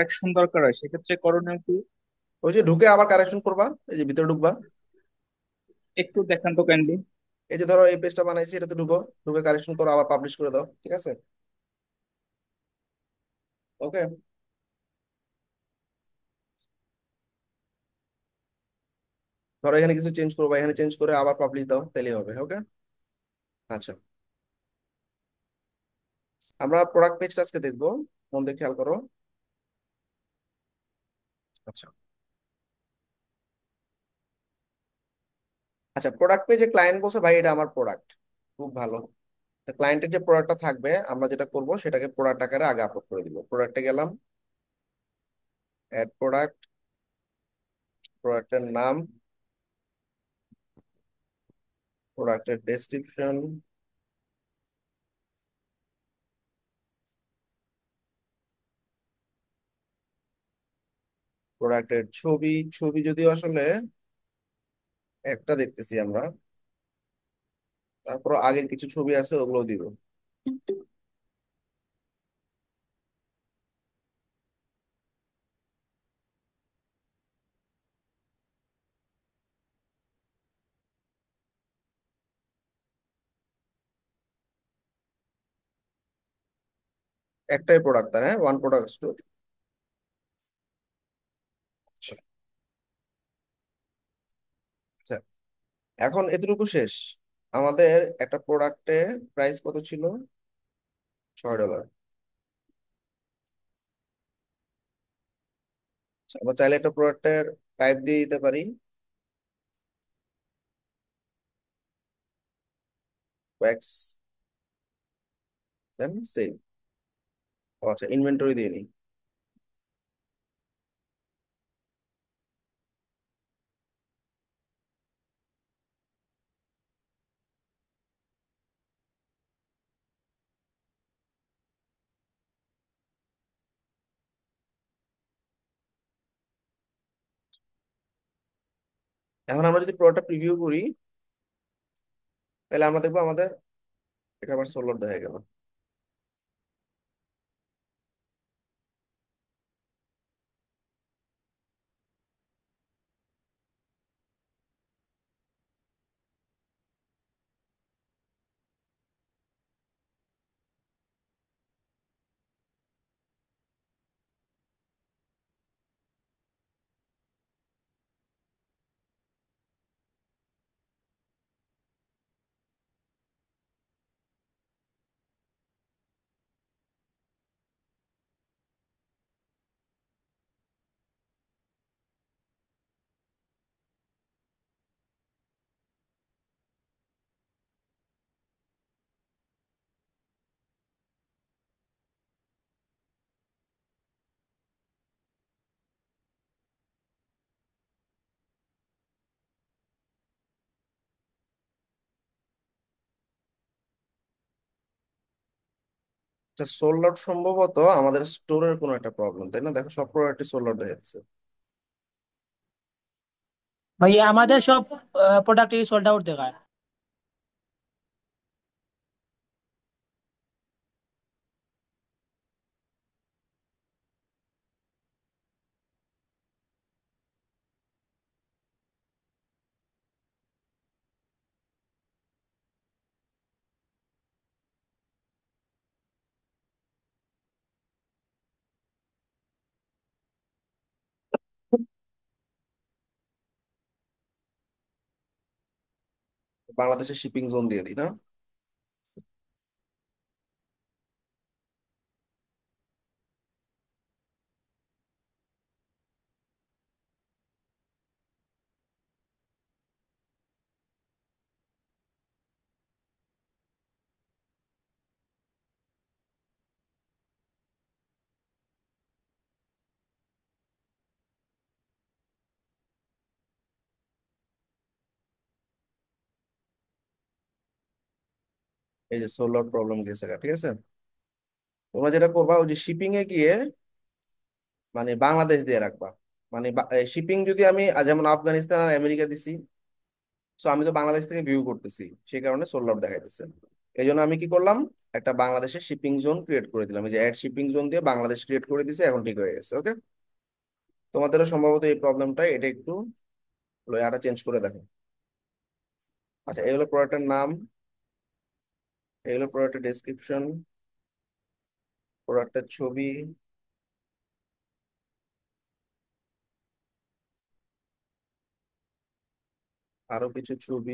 Correction দরকার হয় সেক্ষেত্রে করণীয় কি? ওই যে ঢুকে আবার কারেকশন করবা, এই যে ভিতরে ঢুকবা, একটু দেখান তো কাইন্ডলি। এই যে ধরো এই পেজটা বানাইছি, এটাতে ঢুকো, ঢুকে কারেকশন করো, আবার পাবলিশ করে দাও, ঠিক আছে? ওকে। ধরো এখানে কিছু চেঞ্জ করবা, এখানে চেঞ্জ করে আবার পাবলিশ দাও, তাহলেই হবে। ওকে। আচ্ছা, আমরা প্রোডাক্ট পেজটা আজকে দেখবো, মন দিয়ে খেয়াল করো। আচ্ছা। আচ্ছা, প্রোডাক্ট পেজে ক্লায়েন্ট বলছে ভাই এটা আমার প্রোডাক্ট, খুব ভালো। ক্লায়েন্টের যে প্রোডাক্টটা থাকবে, আমরা যেটা করব সেটাকে প্রোডাক্ট আকারে আগে আপলোড করে দিব। প্রোডাক্টে গেলাম, অ্যাড প্রোডাক্ট, প্রোডাক্টের নাম, প্রোডাক্টের ডেসক্রিপশন, প্রোডাক্টের ছবি। ছবি যদিও আসলে একটা দেখতেছি আমরা, তারপর আগের কিছু ছবি আছে ওগুলো দিব। একটাই প্রোডাক্ট তার, হ্যাঁ, ওয়ান প্রোডাক্ট স্টোর। আচ্ছা। আচ্ছা, এখন এতটুকু শেষ। আমাদের একটা প্রোডাক্টে প্রাইস কত ছিল? $6। আচ্ছা, আমরা চাইলে একটা প্রোডাক্টের টাইপ দিয়ে দিতে পারি, ওয়্যাক্স, দেন সেভ। আচ্ছা, ইনভেন্টরি দিয়ে নিই। এখন আমরা যদি প্রোডাক্টটা প্রিভিউ করি, তাহলে আমরা দেখবো আমাদের এটা আবার সোল্ড দেখা গেল। আচ্ছা, সোল্ড আউট সম্ভবত আমাদের স্টোরের কোনো একটা প্রবলেম, তাই না? দেখো সব প্রোডাক্টই সোল্ড আউট হয়ে যাচ্ছে। ভাইয়া আমাদের সব প্রোডাক্টই সোল্ড আউট দেখায়। বাংলাদেশের শিপিং জোন দিয়ে দিই না? এই যে সোল্ড আউট প্রবলেম গেছে গা, ঠিক আছে। তোমরা যেটা করবা, ওই যে শিপিং এ গিয়ে মানে বাংলাদেশ দিয়ে রাখবা। মানে শিপিং যদি আমি যেমন আফগানিস্তান আর আমেরিকা দিছি, তো আমি তো বাংলাদেশ থেকে ভিউ করতেছি, সেই কারণে সোল্ড আউট দেখাইতেছে। এই জন্য আমি কি করলাম, একটা বাংলাদেশের শিপিং জোন ক্রিয়েট করে দিলাম, এই যে অ্যাড শিপিং জোন দিয়ে বাংলাদেশ ক্রিয়েট করে দিয়েছে, এখন ঠিক হয়ে গেছে। ওকে, তোমাদেরও সম্ভবত এই প্রবলেমটা, এটা একটু আটা চেঞ্জ করে দেখো। আচ্ছা, এই হলো প্রোডাক্টের নাম, এই হলো প্রোডাক্টের ডেসক্রিপশন, প্রোডাক্টের ছবি, আরো কিছু ছবি,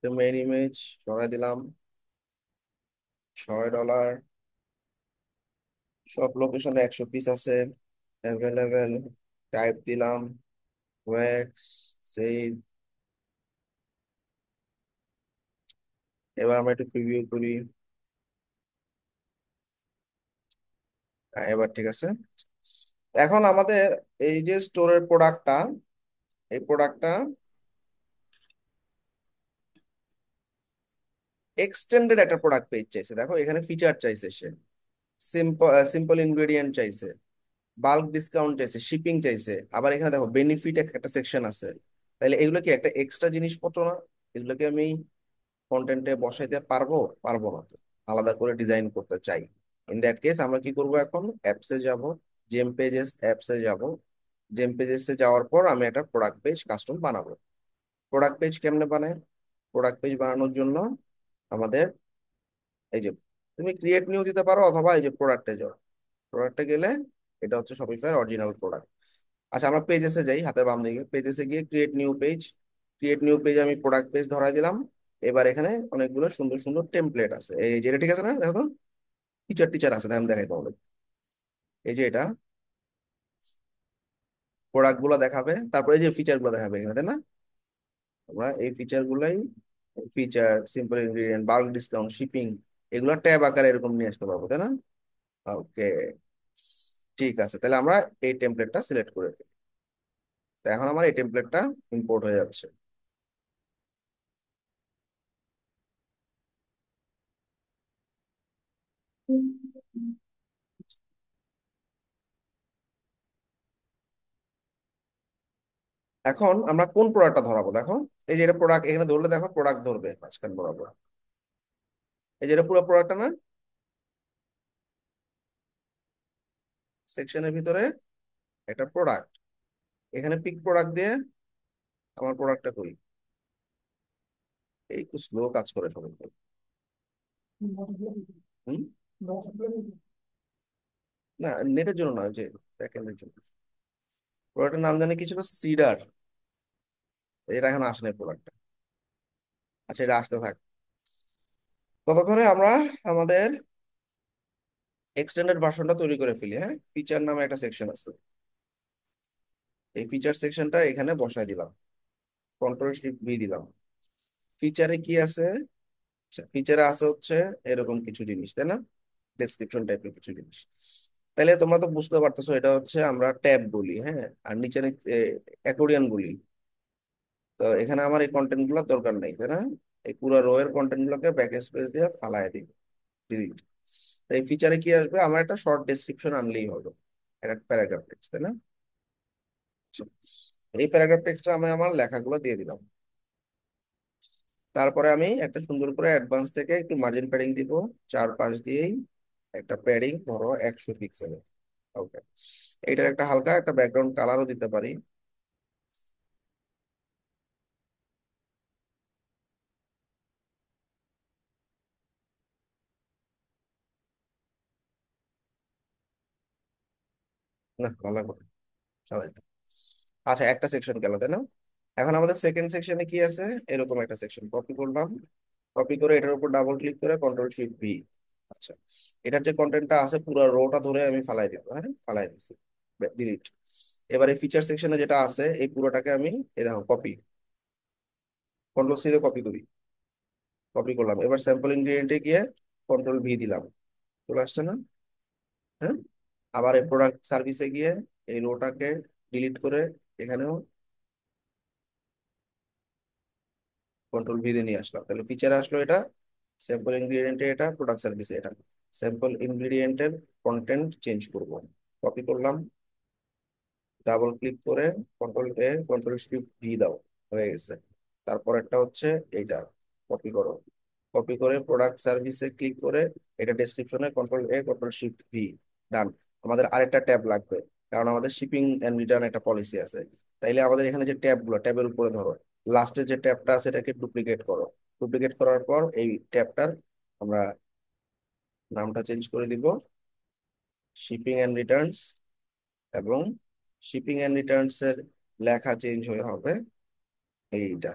মেইন ইমেজ সরাই দিলাম, $6, সব লোকেশনে 100 পিস আছে, অ্যাভেলেবেল, টাইপ দিলাম ওয়্যাক্স, সেভ। এবার আমরা একটু প্রিভিউ করি। এবার ঠিক আছে। এখন আমাদের এই যে স্টোরের প্রোডাক্টটা, এই প্রোডাক্টটা এক্সটেন্ডেড একটা প্রোডাক্ট পেজ চাইছে, দেখো এখানে ফিচার চাইছে সে, সিম্পল সিম্পল ইনগ্রেডিয়েন্ট চাইছে, বাল্ক ডিসকাউন্ট চাইছে, শিপিং চাইছে, আবার এখানে দেখো বেনিফিট একটা সেকশন আছে। তাহলে এগুলো কি একটা এক্সট্রা জিনিসপত্র না? এগুলোকে আমি কন্টেন্টে বসাইতে পারবো? পারবো না তো, আলাদা করে ডিজাইন করতে চাই। ইন দ্যাট কেস আমরা কি করব, এখন অ্যাপসে যাব, জেম পেজেস অ্যাপসে যাব। জেম পেজেসে যাওয়ার পর আমি একটা প্রোডাক্ট পেজ কাস্টম বানাবো। প্রোডাক্ট পেজ কেমনে বানায়? প্রোডাক্ট পেজ বানানোর জন্য আমাদের এই যে, তুমি ক্রিয়েট নিউ দিতে পারো, অথবা এই যে প্রোডাক্টে যাও, প্রোডাক্টে গেলে এটা হচ্ছে শপিফাইয়ের অরিজিনাল প্রোডাক্ট। আচ্ছা, আমরা পেজেসে যাই, হাতের বাম দিকে পেজেসে গিয়ে create new page, create new page আমি প্রোডাক্ট পেজ ধরাই দিলাম। এবার এখানে অনেকগুলো সুন্দর সুন্দর টেমপ্লেট আছে, এই যে এটা ঠিক আছে না, দেখো তো ফিচার টিচার আছে, আমি দেখাই তোমাদের। এই যে এটা প্রোডাক্ট গুলো দেখাবে, তারপরে এই যে ফিচার গুলো দেখাবে এখানে, তাই না? আমরা এই ফিচার গুলাই, feature, simple ingredient, bulk discount, shipping, এগুলো ট্যাব আকারে এরকম নিয়ে আসতে পারবো, তাই না? ওকে, ঠিক আছে, তাহলে আমরা এই টেমপ্লেটটা সিলেক্ট করে ফেলি। তো এখন আমার এই টেমপ্লেটটা ইম্পোর্ট হয়ে যাচ্ছে। এখন আমরা কোন প্রোডাক্টটা ধরাবো, দেখো এই যে এটা প্রোডাক্ট, এখানে ধরলে দেখো প্রোডাক্ট ধরবে মাঝখান বরাবর, এই যে এটা পুরো প্রোডাক্টটা না, সেকশনের ভিতরে একটা প্রোডাক্ট, এখানে পিক প্রোডাক্ট দিয়ে আমার প্রোডাক্টটা করি। এই একটু স্লো কাজ করে সবাই। হুম, না নেটের জন্য না, ওই যে ব্যাকএন্ডের জন্য। প্রোডাক্টের নাম জানি কিছু সিডার, এটা এখন আসে না প্রোডাক্টটা। আচ্ছা, এটা আসতে থাক, ততক্ষণে আমরা আমাদের এক্সটেন্ডেড ভার্সনটা তৈরি করে ফেলি। হ্যাঁ, ফিচার নামে একটা সেকশন আছে, এই ফিচার সেকশনটা এখানে বসাই দিলাম, কন্ট্রোল শিফট ভি দিলাম। ফিচারে কি আছে? আচ্ছা, ফিচারে আছে হচ্ছে এরকম কিছু জিনিস, তাই না? ডেসক্রিপশন টাইপের কিছু জিনিস। তাহলে তোমরা তো বুঝতে পারতেছো, এটা হচ্ছে আমরা ট্যাব বলি, হ্যাঁ, আর নিচে অ্যাকোর্ডিয়ন বলি। তো এখানে আমার এই কন্টেন্ট গুলোর দরকার নেই, তাই না? এই পুরো রো এর কন্টেন্ট গুলোকে ব্যাক স্পেস দিয়ে ফালায় দিই, ডিলিট। এই ফিচারে কি আসবে, আমার একটা শর্ট ডেসক্রিপশন আনলেই হবে, একটা প্যারাগ্রাফ টেক্সট, তাই না? আচ্ছা, এই প্যারাগ্রাফ টেক্সটটা আমি আমার লেখাগুলো দিয়ে দিলাম। তারপরে আমি একটা সুন্দর করে অ্যাডভান্স থেকে একটু মার্জিন প্যাডিং দিব, চারপাশ দিয়েই একটা প্যাডিং ধরো 100 পিক্সেলের। ওকে, এটার একটা হালকা একটা ব্যাকগ্রাউন্ড কালারও দিতে পারি। না, ভালো লাগবে না, চালাই দাও। আচ্ছা, একটা সেকশন গেল, তাই না? এখন আমাদের সেকেন্ড সেকশনে কি আছে, এরকম একটা সেকশন কপি করলাম, কপি করে এটার উপর ডাবল ক্লিক করে কন্ট্রোল শিফট ভি। আচ্ছা, এটার যে কন্টেন্টটা আছে পুরো রোটা ধরে আমি ফালাই দিব, হ্যাঁ ফালাই দিচ্ছি, ডিলিট। এবার এই ফিচার সেকশনে যেটা আছে এই পুরোটাকে আমি, এই দেখো কপি, কন্ট্রোল সি দিয়ে কপি করি, কপি করলাম। এবার স্যাম্পল ইনগ্রিডিয়েন্টে গিয়ে কন্ট্রোল ভি দিলাম, চলে আসছে না? হ্যাঁ, আবার এই প্রোডাক্ট সার্ভিসে গিয়ে এই রোটাকে ডিলিট করে এখানেও কন্ট্রোল ভি দিয়ে নিয়ে আসলাম, তাহলে ফিচারে আসলো এটা। স্যাম্পল ইনগ্রিডিয়েন্টে এটা, প্রোডাক্ট সার্ভিসে এটা। স্যাম্পল ইনগ্রিডিয়েন্টের কন্টেন্ট চেঞ্জ করব। কপি করলাম, ডাবল ক্লিক করে কন্ট্রোল শিফট ভি দাও, হয়ে গেছে। তারপর একটা হচ্ছে এইটা, কপি করো, কপি করে প্রোডাক্ট সার্ভিসে ক্লিক করে এটা ডেসক্রিপশনে কন্ট্রোল শিফট ভি, ডান। আমাদের আরেকটা ট্যাব লাগবে, কারণ আমাদের শিপিং এন্ড রিটার্ন একটা পলিসি আছে। তাইলে আমাদের এখানে যে ট্যাবগুলো, ট্যাবের উপরে ধরো লাস্টে যে ট্যাবটা আছে এটাকে ডুপ্লিকেট করো। ডুপ্লিকেট করার পর এই ট্যাবটার আমরা নামটা চেঞ্জ করে দিব, শিপিং এন্ড রিটার্নস। এবং শিপিং এন্ড রিটার্নস এর লেখা চেঞ্জ হয়ে হবে এইটা।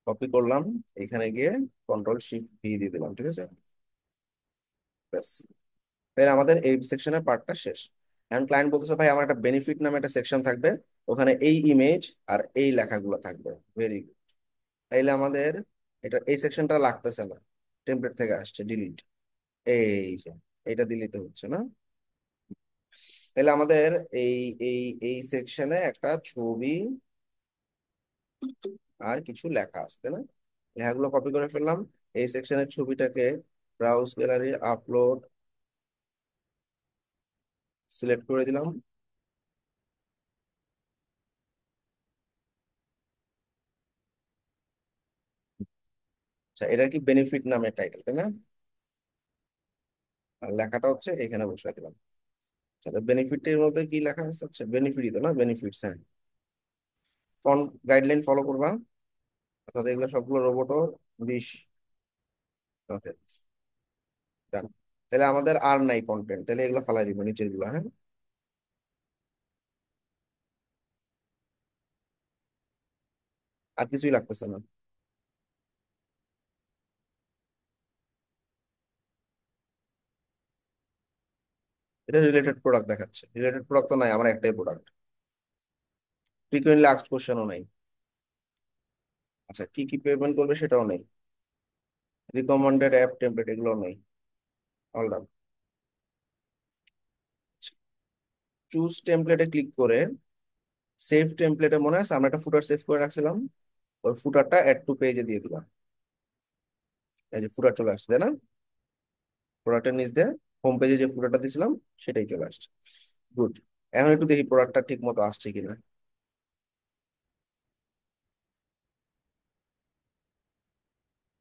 কপি করলাম, এখানে গিয়ে কন্ট্রোল শিফট ভি দিয়ে দিলাম, ঠিক আছে। ব্যাস, তাহলে আমাদের এই সেকশনের পার্টটা শেষ। এখন ক্লায়েন্ট বলতেছে ভাই আমার একটা বেনিফিট নামে একটা সেকশন থাকবে, ওখানে এই ইমেজ আর এই লেখাগুলো থাকবে। Very good. তাইলে আমাদের এটা এই সেকশনটা লাগতেছে না, টেমপ্লেট থেকে আসছে, ডিলিট। এই যে এটা দিলিতে হচ্ছে না। তাহলে আমাদের এই এই এই সেকশনে একটা ছবি আর কিছু লেখা আছে, তাই না? লেখাগুলো কপি করে ফেললাম। এই সেকশনের ছবিটাকে ব্রাউজ গ্যালারি আপলোড সিলেক্ট করে দিলাম। আচ্ছা, এটা কি বেনিফিট নামের টাইটেল, তাই না? আর লেখাটা হচ্ছে এখানে বসাই দিলাম। আচ্ছা, বেনিফিটের মধ্যে কি লেখা আছে? আচ্ছা, বেনিফিটই তো, না বেনিফিটস, হ্যাঁ। ফন্ট গাইডলাইন ফলো করবা, অর্থাৎ এগুলো সবগুলো রোবটও 20। ওকে, ডান। তাহলে আমাদের আর নাই কন্টেন্ট, তাহলে এগুলো ফালাই দিব নিচের গুলো, হ্যাঁ। আর কিছুই লাগতেছে না। এটা রিলেটেড প্রোডাক্ট দেখাচ্ছে, রিলেটেড প্রোডাক্ট তো নাই, আমার একটাই প্রোডাক্ট। ফ্রিকোয়েন্টলি আস্কড কোশ্চেনও নাই। আচ্ছা, কি কি পেমেন্ট করবে সেটাও নেই। রিকমেন্ডেড অ্যাপ টেমপ্লেট এগুলো নেই। All done. চুজ টেমপ্লেটে ক্লিক করে সেভ টেমপ্লেটে, মনে আছে আমরা একটা ফুটার সেভ করে রাখছিলাম, ওই ফুটারটা অ্যাড টু পেজে দিয়ে দিলাম। এই যে ফুটার চলে আসছে, তাই না? প্রোডাক্টের নিচ দিয়ে হোম পেজে যে ফুটারটা দিয়েছিলাম সেটাই চলে আসছে। গুড। এখন একটু দেখি প্রোডাক্টটা ঠিক মতো আসছে কিনা।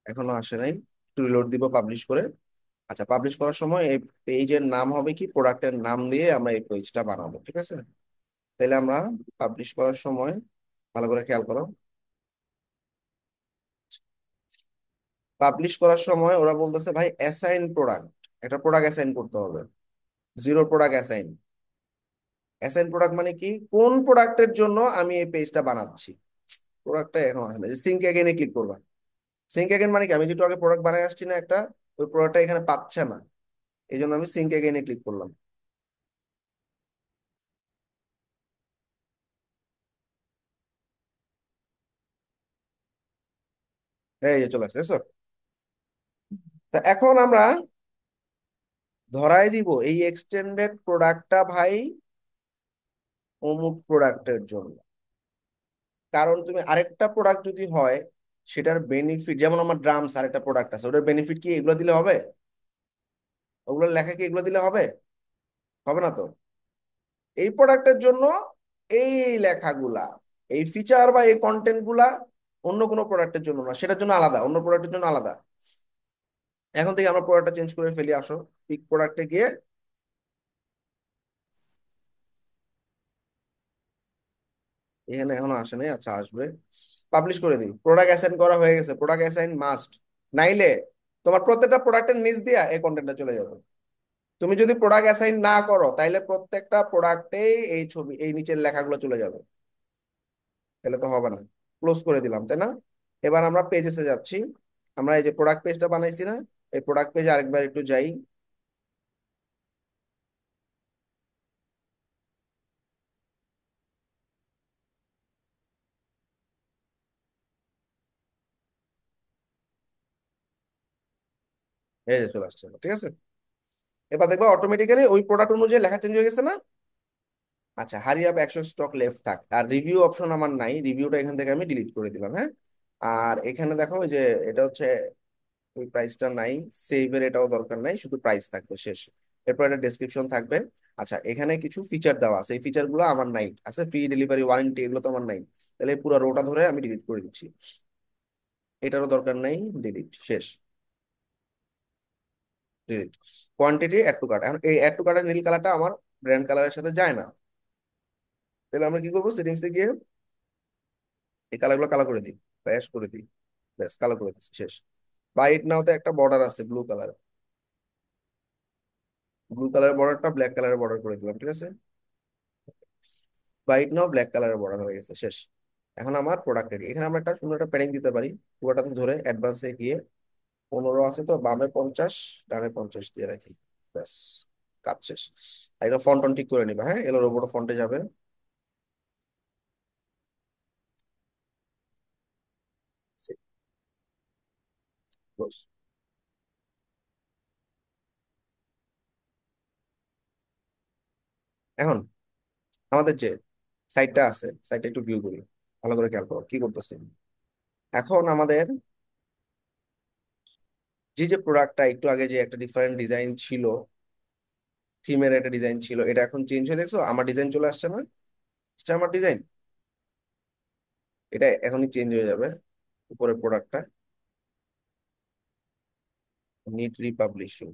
এখনো আসে নাই, একটু রিলোড দিব পাবলিশ করে। আচ্ছা, পাবলিশ করার সময় এই পেজের নাম হবে কি, প্রোডাক্টের নাম দিয়ে আমরা এই পেজটা বানাবো, ঠিক আছে। তাহলে আমরা পাবলিশ করার সময় ভালো করে খেয়াল করো। পাবলিশ করার সময় ওরা বলতেছে ভাই অ্যাসাইন প্রোডাক্ট, একটা প্রোডাক্ট অ্যাসাইন করতে হবে। Zero product assign. Assign product মানে কি, কোন প্রোডাক্টের জন্য আমি এই পেজটা বানাচ্ছি। প্রোডাক্টটা এখন আসলে সিঙ্ক এগেইনে ক্লিক করবা। সিঙ্ক এগেইন মানে কি, আমি যেটা আগে প্রোডাক্ট বানাই আসছি না একটা, ওই প্রোডাক্টটা এখানে পাচ্ছে না, এই জন্য আমি সিঙ্ক এগেইনে ক্লিক করলাম। এই যে চলে আসছে, দেখছো? তা এখন আমরা ধরাই দিব এই এক্সটেন্ডেড প্রোডাক্টটা ভাই অমুক প্রোডাক্টের জন্য। কারণ তুমি আরেকটা প্রোডাক্ট যদি হয়, সেটার বেনিফিট, যেমন আমার ড্রামস আরেকটা প্রোডাক্ট আছে, ওটার বেনিফিট কি এগুলো দিলে হবে? ওগুলোর লেখা কি এগুলো দিলে হবে? হবে না তো। এই প্রোডাক্টের জন্য এই লেখাগুলা, এই ফিচার বা এই কন্টেন্ট গুলা অন্য কোনো প্রোডাক্টের জন্য না, সেটার জন্য আলাদা, অন্য প্রোডাক্টের জন্য আলাদা। এখন থেকে আমরা প্রোডাক্টটা চেঞ্জ করে ফেলি, আসো পিক প্রোডাক্টে গিয়ে। এখানে এখনো আসে নাই, আচ্ছা আসবে। পাবলিশ করে দিই, প্রোডাক্ট অ্যাসাইন করা হয়ে গেছে, প্রোডাক্ট অ্যাসাইন মাস্ট। নাইলে তোমার প্রত্যেকটা প্রোডাক্টের নিচ দিয়া এই কন্টেন্টটা চলে যাবে। তুমি যদি প্রোডাক্ট অ্যাসাইন না করো তাইলে প্রত্যেকটা প্রোডাক্টেই এই ছবি, এই নিচের লেখাগুলো চলে যাবে। তাহলে তো হবে না। ক্লোজ করে দিলাম, তাই না? এবার আমরা পেজেসে যাচ্ছি। আমরা এই যে প্রোডাক্ট পেজটা বানাইছি না, এই প্রোডাক্ট পেজে আরেকবার একটু যাই। এই যে চলে আসছে, ঠিক আছে। এবার দেখবা অটোমেটিক্যালি ওই প্রোডাক্ট অনুযায়ী লেখা চেঞ্জ হয়ে গেছে না। আচ্ছা, হারি আপ 100 স্টক লেফট থাক, আর রিভিউ অপশন আমার নাই, রিভিউটা এখান থেকে আমি ডিলিট করে দিলাম, হ্যাঁ। আর এখানে দেখো ওই যে এটা হচ্ছে ওই প্রাইসটা নাই, সেভের এটাও দরকার নাই, শুধু প্রাইস থাকবে শেষ। এরপর একটা ডেসক্রিপশন থাকবে। আচ্ছা, এখানে কিছু ফিচার দেওয়া আছে, এই ফিচার গুলো আমার নাই, আছে ফ্রি ডেলিভারি ওয়ারেন্টি, এগুলো তো আমার নাই। তাহলে পুরো রোটা ধরে আমি ডিলিট করে দিচ্ছি, এটারও দরকার নাই, ডিলিট শেষ, delete. Quantity add to cart, এখন এই অ্যাড টু কার্টের নীল কালারটা আমার ব্র্যান্ড কালারের সাথে যায় না। তাহলে আমরা কি করবো, সেটিংসে গিয়ে এই কালারগুলো কালো করে দিই, ব্যাস করে দিই, ব্যাস কালো করে দিচ্ছি শেষ। বাইট নাওতে একটা বর্ডার আছে ব্লু কালার, ব্লু কালারের বর্ডারটা ব্ল্যাক কালারের বর্ডার করে দিলাম, ঠিক আছে। হোয়াইট নাও ব্ল্যাক কালারের বর্ডার হয়ে গেছে শেষ। এখন আমার প্রোডাক্ট রেডি। এখানে আমরা একটা সুন্দর একটা প্যাডিং দিতে পারি, পুরোটাতে ধরে অ্যাডভান্সে গিয়ে 15 আছে তো বামে 50 ডানে 50 দিয়ে রাখি, ব্যাস কাজ শেষ। আর এটা ফন্ট ঠিক করে নিবা, হ্যাঁ, এলো রোবট ফন্টে যাবে। Close। এখন আমাদের যে সাইটটা আছে, সাইটটা একটু ভিউ করি, ভালো করে খেয়াল করো কি করতেছি। এখন আমাদের যে যে প্রোডাক্টটা একটু আগে যে একটা ডিফারেন্ট ডিজাইন ছিল, থিমের একটা ডিজাইন ছিল, এটা এখন চেঞ্জ হয়ে দেখছো আমার ডিজাইন চলে আসছে না, এটা আমার ডিজাইন, এটা এখনই চেঞ্জ হয়ে যাবে। উপরের প্রোডাক্টটা নিড রিপাবলিশিং,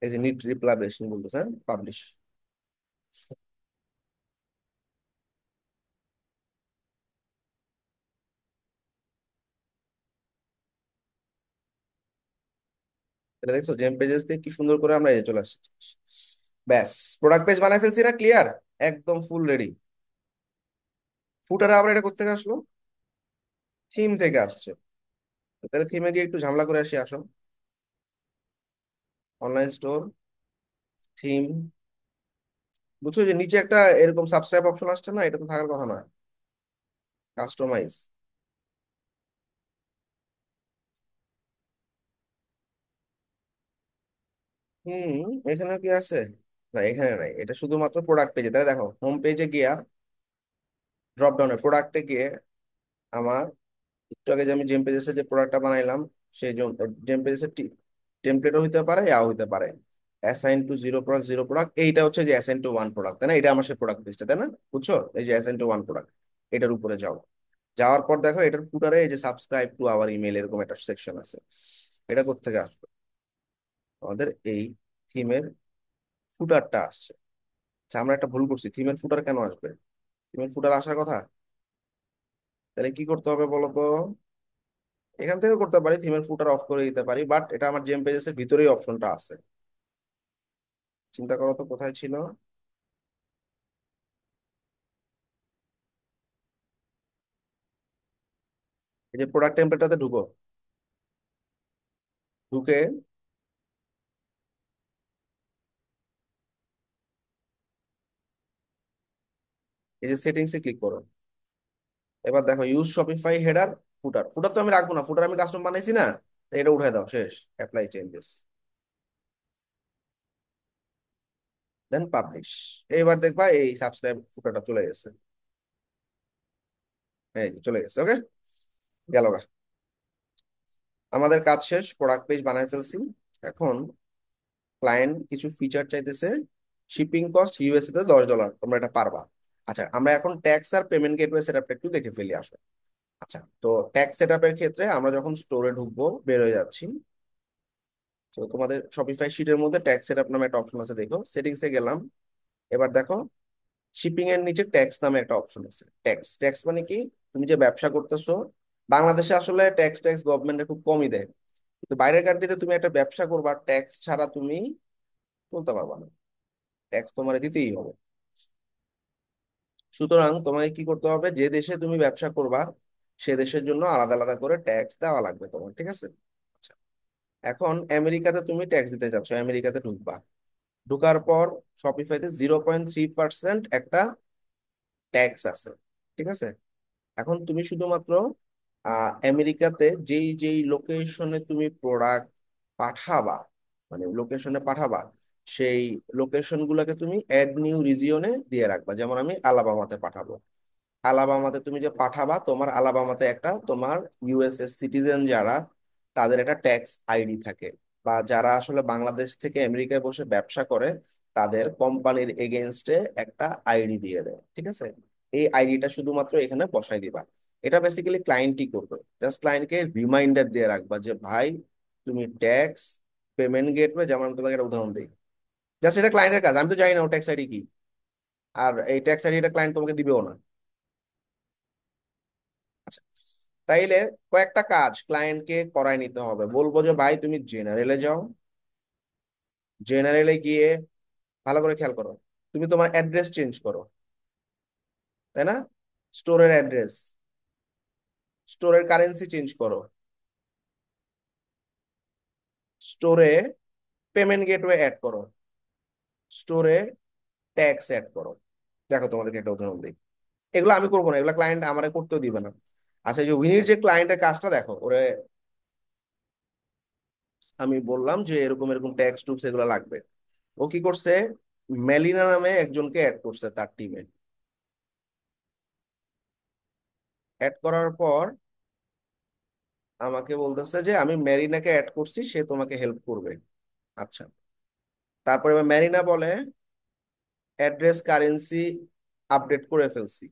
এই যে নিড রিপাবলিশিং বলতেছে, পাবলিশ। এটা দেখছো জেম পেজেস থেকে কি সুন্দর করে আমরা এই চলে আসছি, ব্যাস প্রোডাক্ট পেজ বানাই ফেলছি না, ক্লিয়ার, একদম ফুল রেডি। ফুটারে আবার এটা করতে আসলো, থিম থেকে আসছে। তাহলে থিমে গিয়ে একটু ঝামেলা করে আসি, আসো অনলাইন স্টোর, থিম, বুঝছো যে নিচে একটা এরকম সাবস্ক্রাইব অপশন আসছে না, এটা তো থাকার কথা না, কাস্টমাইজ। এখানে কি আছে, না এখানে নাই, এটা শুধুমাত্র প্রোডাক্ট পেজে। তাহলে দেখো হোম পেজে গিয়া ড্রপ ডাউনে প্রোডাক্টে গিয়ে আমার একটু আগে যে আমি জেম পেজেসে যে প্রোডাক্টটা বানাইলাম, সেই জেম পেজেসের টেমপ্লেটও হইতে পারে, ইয়াও হইতে পারে। Assign to zero product, zero product, এইটা হচ্ছে যে অ্যাসাইন টু ওয়ান প্রোডাক্ট, তাই না, এটা আমার সেই প্রোডাক্ট পেজটা, তাই না, বুঝছো, এই যে অ্যাসাইন টু ওয়ান প্রোডাক্ট, এটার উপরে যাও। যাওয়ার পর দেখো এটার ফুটারে এই যে সাবস্ক্রাইব টু আওয়ার ইমেল এরকম একটা সেকশন আছে। এটা কোত্থেকে আসবে, আমাদের এই থিমের ফুটারটা আসছে। আচ্ছা, আমরা একটা ভুল করছি, থিমের ফুটার কেন আসবে, থিমের ফুটার আসার কথা, তাহলে কি করতে হবে বলো তো। এখান থেকে করতে পারি, থিমের ফুটার অফ করে দিতে পারি, বাট এটা আমার জেম পেজেস এর ভিতরেই অপশনটা আছে। চিন্তা করো তো কোথায় ছিল, এই যে প্রোডাক্ট টেমপ্লেটটাতে ঢুকো, ঢুকে এই যে সেটিংসে ক্লিক করো। এবার দেখো ইউজ শপিফাই হেডার ফুটার, ফুটার তো আমি রাখবো না, ফুটার আমি কাস্টম বানাইছি না, তো এটা উঠাই দাও শেষ, অ্যাপ্লাই চেঞ্জেস, দেন পাবলিশ। এইবার দেখবা এই সাবস্ক্রাইব ফুটারটা চলে গেছে, এই যে চলে গেছে, ওকে, গেল গা। আমাদের কাজ শেষ, প্রোডাক্ট পেজ বানাই ফেলছি। এখন ক্লায়েন্ট কিছু ফিচার চাইতেছে, শিপিং কস্ট ইউএসএ তে $10, তোমরা এটা পারবা। আচ্ছা, আমরা এখন ট্যাক্স আর পেমেন্ট গেটওয়ে সেটআপটা একটু দেখে ফেলি, আসো। আচ্ছা, তো ট্যাক্স সেটআপের ক্ষেত্রে আমরা যখন স্টোরে ঢুকবো, বের হয়ে যাচ্ছি, তো তোমাদের শপিফাই শিটের মধ্যে ট্যাক্স সেটআপ নামে একটা অপশন আছে, দেখো সেটিংসে গেলাম। এবার দেখো শিপিং এর নিচে ট্যাক্স নামে একটা অপশন আছে, ট্যাক্স, ট্যাক্স মানে কি, তুমি যে ব্যবসা করতেছো, বাংলাদেশে আসলে ট্যাক্স ট্যাক্স গভর্নমেন্টে খুব কমই দেয়, কিন্তু বাইরের কান্ট্রিতে তুমি একটা ব্যবসা করবা, ট্যাক্স ছাড়া তুমি চলতে পারবা না, ট্যাক্স তোমার দিতেই হবে। সুতরাং তোমাকে কি করতে হবে, যে দেশে তুমি ব্যবসা করবা সে দেশের জন্য আলাদা আলাদা করে ট্যাক্স দেওয়া লাগবে তোমার, ঠিক আছে। আচ্ছা, এখন আমেরিকাতে তুমি ট্যাক্স দিতে যাচ্ছ, আমেরিকাতে ঢুকবা, ঢুকার পর শপিফাইতে 0.3% একটা ট্যাক্স আছে, ঠিক আছে। এখন তুমি শুধুমাত্র আমেরিকাতে যেই যেই লোকেশনে তুমি প্রোডাক্ট পাঠাবা, মানে লোকেশনে পাঠাবা, সেই লোকেশন গুলোকে তুমি অ্যাড নিউ রিজিয়নে দিয়ে রাখবা। যেমন আমি আলাবামাতে পাঠাবো, আলাবামাতে তুমি যে পাঠাবা, তোমার আলাবামাতে একটা তোমার ইউএসএস সিটিজেন যারা, তাদের একটা ট্যাক্স আইডি থাকে, বা যারা আসলে বাংলাদেশ থেকে আমেরিকায় বসে ব্যবসা করে তাদের কোম্পানির এগেনস্টে একটা আইডি দিয়ে দেয়, ঠিক আছে? এই আইডিটা শুধুমাত্র এখানে বসাই দিবা। এটা বেসিক্যালি ক্লায়েন্টই করবে। জাস্ট ক্লায়েন্টকে রিমাইন্ডার দিয়ে রাখবা যে ভাই তুমি ট্যাক্স পেমেন্ট গেটওয়ে, যেমন আমি তোমাকে একটা উদাহরণ দিই, জাস্ট এটা ক্লায়েন্টের কাজ, আমি তো জানি না ও ট্যাক্স আইডি কি, আর এই ট্যাক্স আইডিটা ক্লায়েন্ট তোমাকে দিবেও না। আচ্ছা, তাইলে কয়েকটা কাজ ক্লায়েন্টকে করায় নিতে হবে। বলবো যে ভাই তুমি জেনারেলে যাও, জেনারেলে গিয়ে ভালো করে খেয়াল করো, তুমি তোমার অ্যাড্রেস চেঞ্জ করো, তাই না? স্টোরের অ্যাড্রেস, স্টোরের কারেন্সি চেঞ্জ করো, স্টোরে পেমেন্ট গেটওয়ে অ্যাড করো, স্টোরে ট্যাক্স অ্যাড করো। দেখো তোমাদেরকে একটা উদাহরণ দিই, এগুলো আমি করবো না, এগুলো ক্লায়েন্ট আমারে করতেও দিবে না। আচ্ছা, এই যে উইনির যে ক্লায়েন্টের কাজটা দেখো, ওরে আমি বললাম যে এরকম এরকম ট্যাক্স টুক্স এগুলো লাগবে। ও কি করছে, মেলিনা নামে একজনকে অ্যাড করছে তার টিমে। অ্যাড করার পর আমাকে বলতেছে যে আমি মেরিনাকে অ্যাড করছি, সে তোমাকে হেল্প করবে। আচ্ছা, তারপরে এবার মেরিনা বলে অ্যাড্রেস কারেন্সি আপডেট করে ফেলছি।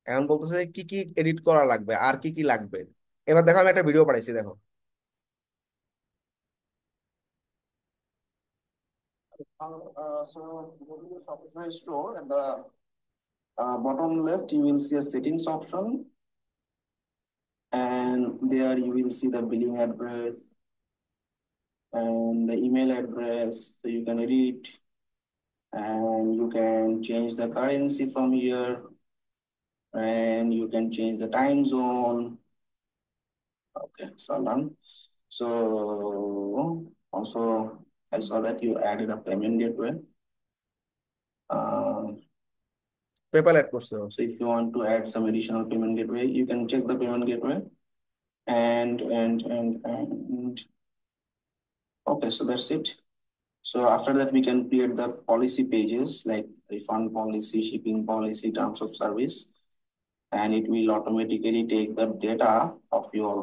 এখন বলতেছে যে কি কি এডিট করা লাগবে আর কি কি লাগবে। এবার দেখো আমি একটা ভিডিও পাঠাইছি, দেখো। So go to the Shopify store, and the bottom left you will see a settings option, and there you will see the billing address and the email address. So you can edit and you can change the currency from here, and you can change the time zone. Okay, so done. So also I saw that you added a payment gateway. PayPal add করছো। So if you want to add some additional payment gateway, you can check the payment gateway, and okay, so that's it. So after that, we can create the policy pages like refund policy, shipping policy, terms of service, and it will automatically take the data of your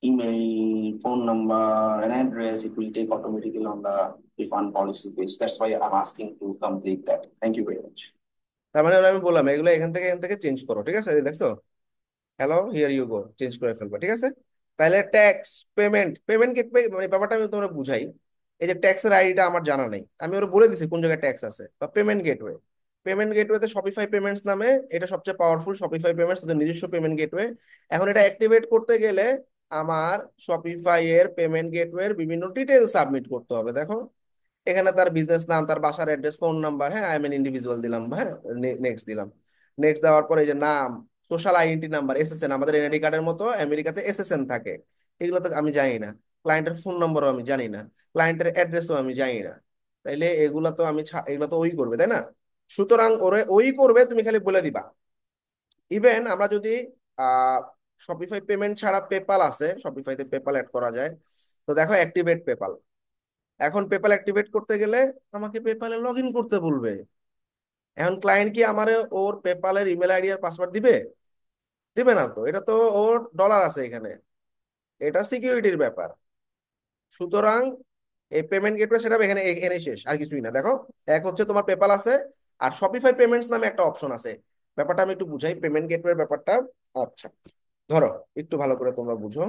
email, phone number, and address. It will take automatically on the refund policy page. That's why I'm asking to complete that. Thank you very much. তার মানে ওরা আমি বললাম এগুলো এখান থেকে change করো, ঠিক আছে? এই দেখছো, hello here you go, change করে ফেলবা, ঠিক আছে? তাহলে ট্যাক্স পেমেন্ট পেমেন্ট গেটওয়ে মানে ব্যাপারটা আমি তোমরা বুঝাই। এই যে ট্যাক্সের আইডিটা আমার জানা নেই, আমি ওরা বলে দিছি কোন জায়গায় ট্যাক্স আছে। বা পেমেন্ট গেটওয়ে, পেমেন্ট গেটওয়েতে শপিফাই পেমেন্টস নামে এটা সবচেয়ে পাওয়ারফুল। শপিফাই পেমেন্টস ওদের নিজস্ব পেমেন্ট গেটওয়ে। এখন এটা অ্যাক্টিভেট করতে গেলে আমার শপিফাই এর পেমেন্ট গেটওয়ের বিভিন্ন ডিটেলস সাবমিট করতে হবে। দেখো এখানে তার বিজনেস নাম, তার বাসার অ্যাড্রেস, ফোন নাম্বার, হ্যাঁ আই এম এন ইন্ডিভিজুয়াল দিলাম, হ্যাঁ নেক্সট দিলাম। নেক্সট দেওয়ার পরে এই যে নাম, সোশ্যাল আইডেন্টি নাম্বার, এসএসএন, আমাদের এনআইডি কার্ডের মতো আমেরিকাতে এসএসএন থাকে, এগুলো তো আমি জানি না। ক্লায়েন্টের ফোন নম্বরও আমি জানি না, ক্লায়েন্টের অ্যাড্রেসও আমি জানি না। তাইলে এগুলো তো এগুলো তো ওই করবে, তাই না? সুতরাং ওরে ওই করবে, তুমি খালি বলে দিবা। ইভেন আমরা যদি আহ শপিফাই পেমেন্ট ছাড়া পেপাল আছে, শপিফাইতে পেপাল অ্যাড করা যায়। তো দেখো অ্যাক্টিভেট পেপাল, এখন পেপাল অ্যাক্টিভেট করতে গেলে আমাকে পেপালে লগ ইন করতে বলবে। এখন ক্লায়েন্ট কি আমারে ওর পেপালের ইমেল আইডি আর পাসওয়ার্ড দিবে? দিবে না তো, এটা তো ওর ডলার আছে এখানে, এটা সিকিউরিটির ব্যাপার। সুতরাং এই পেমেন্ট গেটওয়ে সেটা এখানে এখানে শেষ, আর কিছুই না। দেখো এক হচ্ছে তোমার পেপাল আছে, আর শপিফাই পেমেন্টস নামে একটা অপশন আছে। ব্যাপারটা আমি একটু বুঝাই পেমেন্ট গেটওয়ে ব্যাপারটা। আচ্ছা, ধরো একটু ভালো করে তোমরা বুঝো,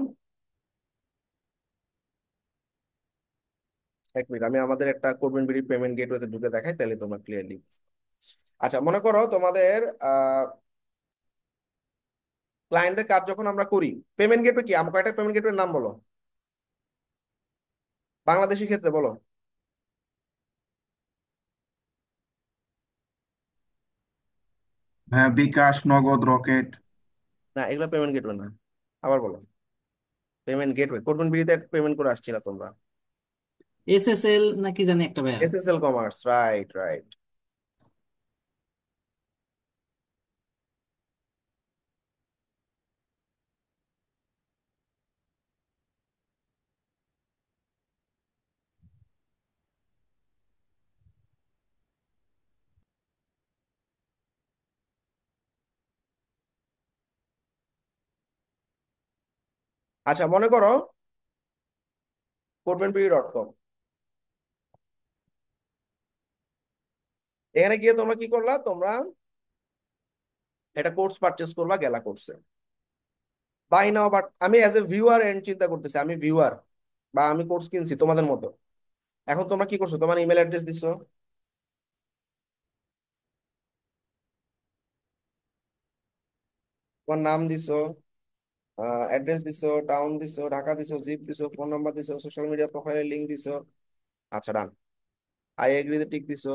এক মিনিট আমি আমাদের একটা কোরবান বিডি পেমেন্ট গেটওয়েতে ঢুকে দেখাই, তাহলে তোমরা ক্লিয়ারলি। আচ্ছা, মনে করো তোমাদের ক্লায়েন্টের কাজ যখন আমরা করি, পেমেন্ট গেটওয়ে কি, আমার কয়টা পেমেন্ট গেটওয়ের নাম বলো বাংলাদেশের ক্ষেত্রে, বলো। হ্যাঁ, বিকাশ, নগদ, রকেট। না, এগুলো পেমেন্ট গেটওয়ে না, আবার বলো। পেমেন্ট গেটওয়ে কোরবান বিডিতে পেমেন্ট করে আসছিল তোমরা। এসএসএল নাকি জানি একটা ভাইয়া। SSL commerce, right right. আচ্ছা, মনে করো codemanpd.com, এখানে গিয়ে তোমরা কি করলা, তোমরা একটা কোর্স পারচেস করবা গেলা কোর্সে, বাই নাও। বাট আমি অ্যাজ এ ভিউয়ার এন্ড চিন্তা করতেছি, আমি ভিউয়ার বা আমি কোর্স কিনছি তোমাদের মতো। এখন তোমরা কি করছো, তোমার ইমেল অ্যাড্রেস দিছো, তোমার নাম দিছো, অ্যাড্রেস দিছো, টাউন দিছো, ঢাকা দিছো, জিপ দিছো, ফোন নাম্বার দিছো, সোশ্যাল মিডিয়া প্রোফাইলের লিংক দিছো। আচ্ছা, ডান। আই এগ্রিতে টিক দিছো,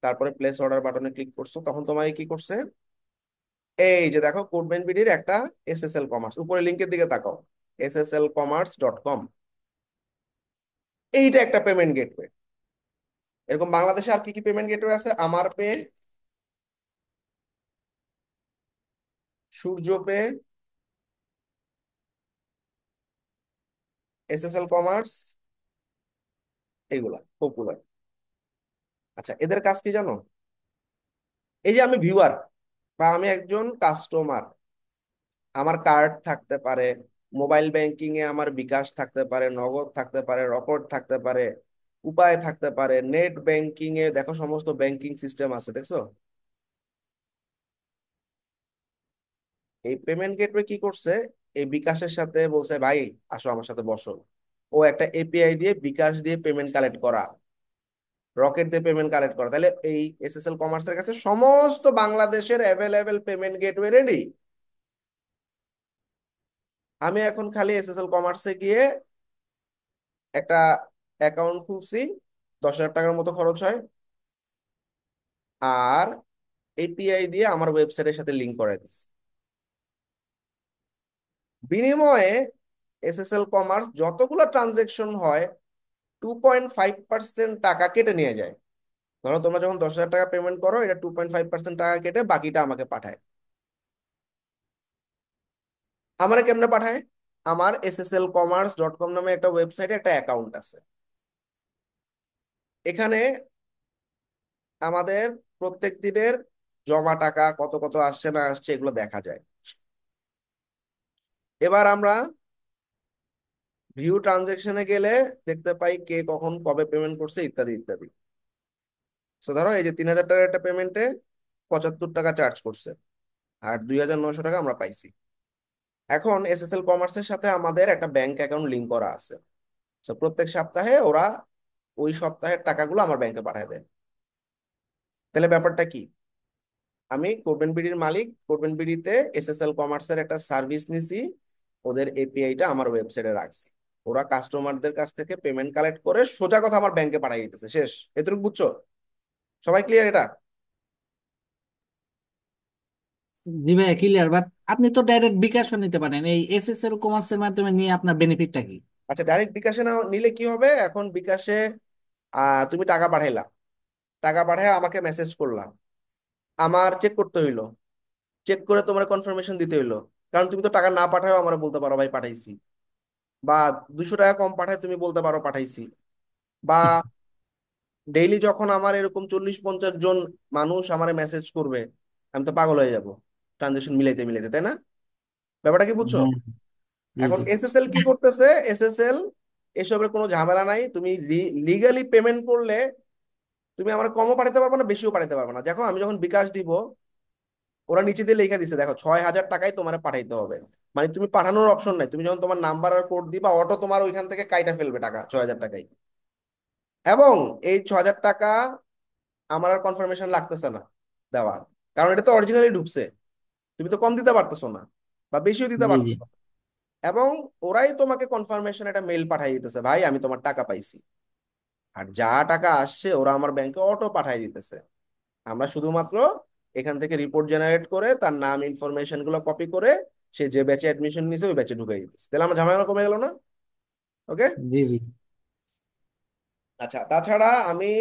তারপরে প্লেস অর্ডার বাটনে ক্লিক করছো। তখন তোমাকে কি করছে, এই যে দেখো কোডম্যান বিডির একটা এসএসএল কমার্স, উপরে লিংকের দিকে তাকাও, sslcommerce.com, এইটা একটা পেমেন্ট গেটওয়ে। এরকম বাংলাদেশে আর কি কি পেমেন্ট গেটওয়ে আছে, আমার পে, সূর্য পে, এসএসএল কমার্স, এইগুলা পপুলার। আচ্ছা, এদের কাজ কি জানো, এই যে আমি ভিউয়ার বা আমি একজন কাস্টমার, আমার কার্ড থাকতে পারে, মোবাইল ব্যাংকিং এ আমার বিকাশ থাকতে পারে, নগদ থাকতে পারে, রকেট থাকতে পারে, উপায় থাকতে পারে, নেট ব্যাংকিং এ দেখো সমস্ত ব্যাংকিং সিস্টেম আছে, দেখছো? এই পেমেন্ট গেটওয়ে কি করছে, এই বিকাশের সাথে বলছে ভাই আসো আমার সাথে বসো। ও একটা এপিআই দিয়ে বিকাশ দিয়ে পেমেন্ট কালেক্ট করা, রকেট দিয়ে পেমেন্ট কালেক্ট করা, তাহলে এই এসএসএল কমার্সের কাছে সমস্ত বাংলাদেশের অ্যাভেলেবেল পেমেন্ট গেটওয়ে রেডি। আমি এখন খালি এসএসএল কমার্সে গিয়ে একটা অ্যাকাউন্ট খুলছি, 10,000 টাকার মতো খরচ হয়, আর এপিআই দিয়ে আমার ওয়েবসাইটের সাথে লিংক করে দিচ্ছি। বিনিময়ে এসএসএল কমার্স যতগুলো ট্রানজেকশন হয় 2.5% টাকা কেটে নিয়ে যায়। ধরো তোমরা যখন 10,000 টাকা পেমেন্ট করো, এটা 2.5% টাকা কেটে বাকিটা আমাকে পাঠায়। আমারে কেমনে পাঠায়, আমার sslcommerce.com নামে একটা ওয়েবসাইটে একটা অ্যাকাউন্ট আছে। এখানে আমাদের প্রত্যেক দিনের জমা টাকা কত কত আসছে না আসছে এগুলো দেখা যায়। এবার আমরা ভিউ ট্রানজেকশনে গেলে দেখতে পাই কে কখন কবে পেমেন্ট করছে ইত্যাদি ইত্যাদি। তো ধরো এই যে 3,000 টাকার একটা পেমেন্টে 75 টাকা চার্জ করছে, আর 2,900 টাকা আমরা পাইছি। এখন এসএসএল কমার্সের সাথে আমাদের একটা ব্যাংক অ্যাকাউন্ট লিংক করা আছে। তো প্রত্যেক সপ্তাহে ওরা ওই সপ্তাহের টাকাগুলো আমার ব্যাংকে পাঠায় দেয়। তাহলে ব্যাপারটা কি, আমি কোডবেন বিডির মালিক, কোডবেন বিডিতে এসএসএল কমার্সের একটা সার্ভিস নিছি, ওদের এপিআইটা আমার ওয়েবসাইটে রাখছি, ওরা কাস্টমারদের কাছ থেকে পেমেন্ট কালেক্ট করে সোজা কথা আমার ব্যাংকে পাঠিয়ে দিতেছে, শেষ। এতটুকু বুঝছো? সবাই ক্লিয়ার এটা? জি ভাই, ক্লিয়ার। বাট আপনি তো ডাইরেক্ট বিকাশও নিতে পারেন, এই এসএসএল কমার্সের মাধ্যমে নিয়ে আপনার বেনিফিটটা কি? আচ্ছা, ডাইরেক্ট বিকাশে না নিলে কি হবে, এখন বিকাশে তুমি টাকা পাঠাইলা, টাকা পাঠায় আমাকে মেসেজ করলা, আমার চেক করতে হইলো, চেক করে তোমার কনফার্মেশন দিতে হইলো। কারণ তুমি তো টাকা না পাঠাও আমার বলতে পারো ভাই পাঠাইছি, বা 200 টাকা কম পাঠায় তুমি বলতে পারো পাঠাইছি। বা ডেইলি যখন আমার এরকম 40-50 জন মানুষ আমার মেসেজ করবে, আমি তো পাগল হয়ে যাব ট্রানজেকশন মিলাইতে মিলাইতে, তাই না? ব্যাপারটা কি বুঝছো? হ্যাঁ, জি এখন জি। এসএসএল কি করতেছে, এসএসএল এসবের কোনো ঝামেলা নাই, তুমি লিগালি পেমেন্ট করলে তুমি আমার কমও পাঠাতে পারবে না, বেশিও পাঠাতে পারবে না। দেখো আমি যখন বিকাশ দিব, ওরা নিচে দিয়ে লিখে দিছে দেখো 6,000 টাকায় তোমার পাঠাইতে হবে, মানে তুমি পাঠানোর অপশন নাই, তুমি যখন তোমার নাম্বার আর কোড দিবা অটো তোমার ওইখান থেকে কাইটা ফেলবে টাকা 6,000 টাকায়। এবং এই 6,000 টাকা আমার আর কনফার্মেশন লাগতেছে না দেওয়ার, কারণ এটা তো অরিজিনালি ঢুকছে, তুমি তো কম দিতে পারতেছো না বা বেশিও দিতে জি জি। পারতেছো না। এবং ওরাই তোমাকে কনফার্মেশন একটা মেল পাঠিয়ে দিতেছে, ভাই আমি তোমার টাকা পাইছি। আর যা টাকা আসছে ওরা আমার ব্যাংকে অটো পাঠিয়ে দিতেছে, আমরা শুধুমাত্র এখান থেকে রিপোর্ট জেনারেট করে তার নাম ইনফরমেশন গুলো কপি করে সে যে ব্যাচে অ্যাডমিশন নিছে ওই ব্যাচে ঢুকাই দিতেছে, তাহলে আমার ঝামেলা কমে গেল না? ওকে। জি জি। আচ্ছা, তাছাড়া আমি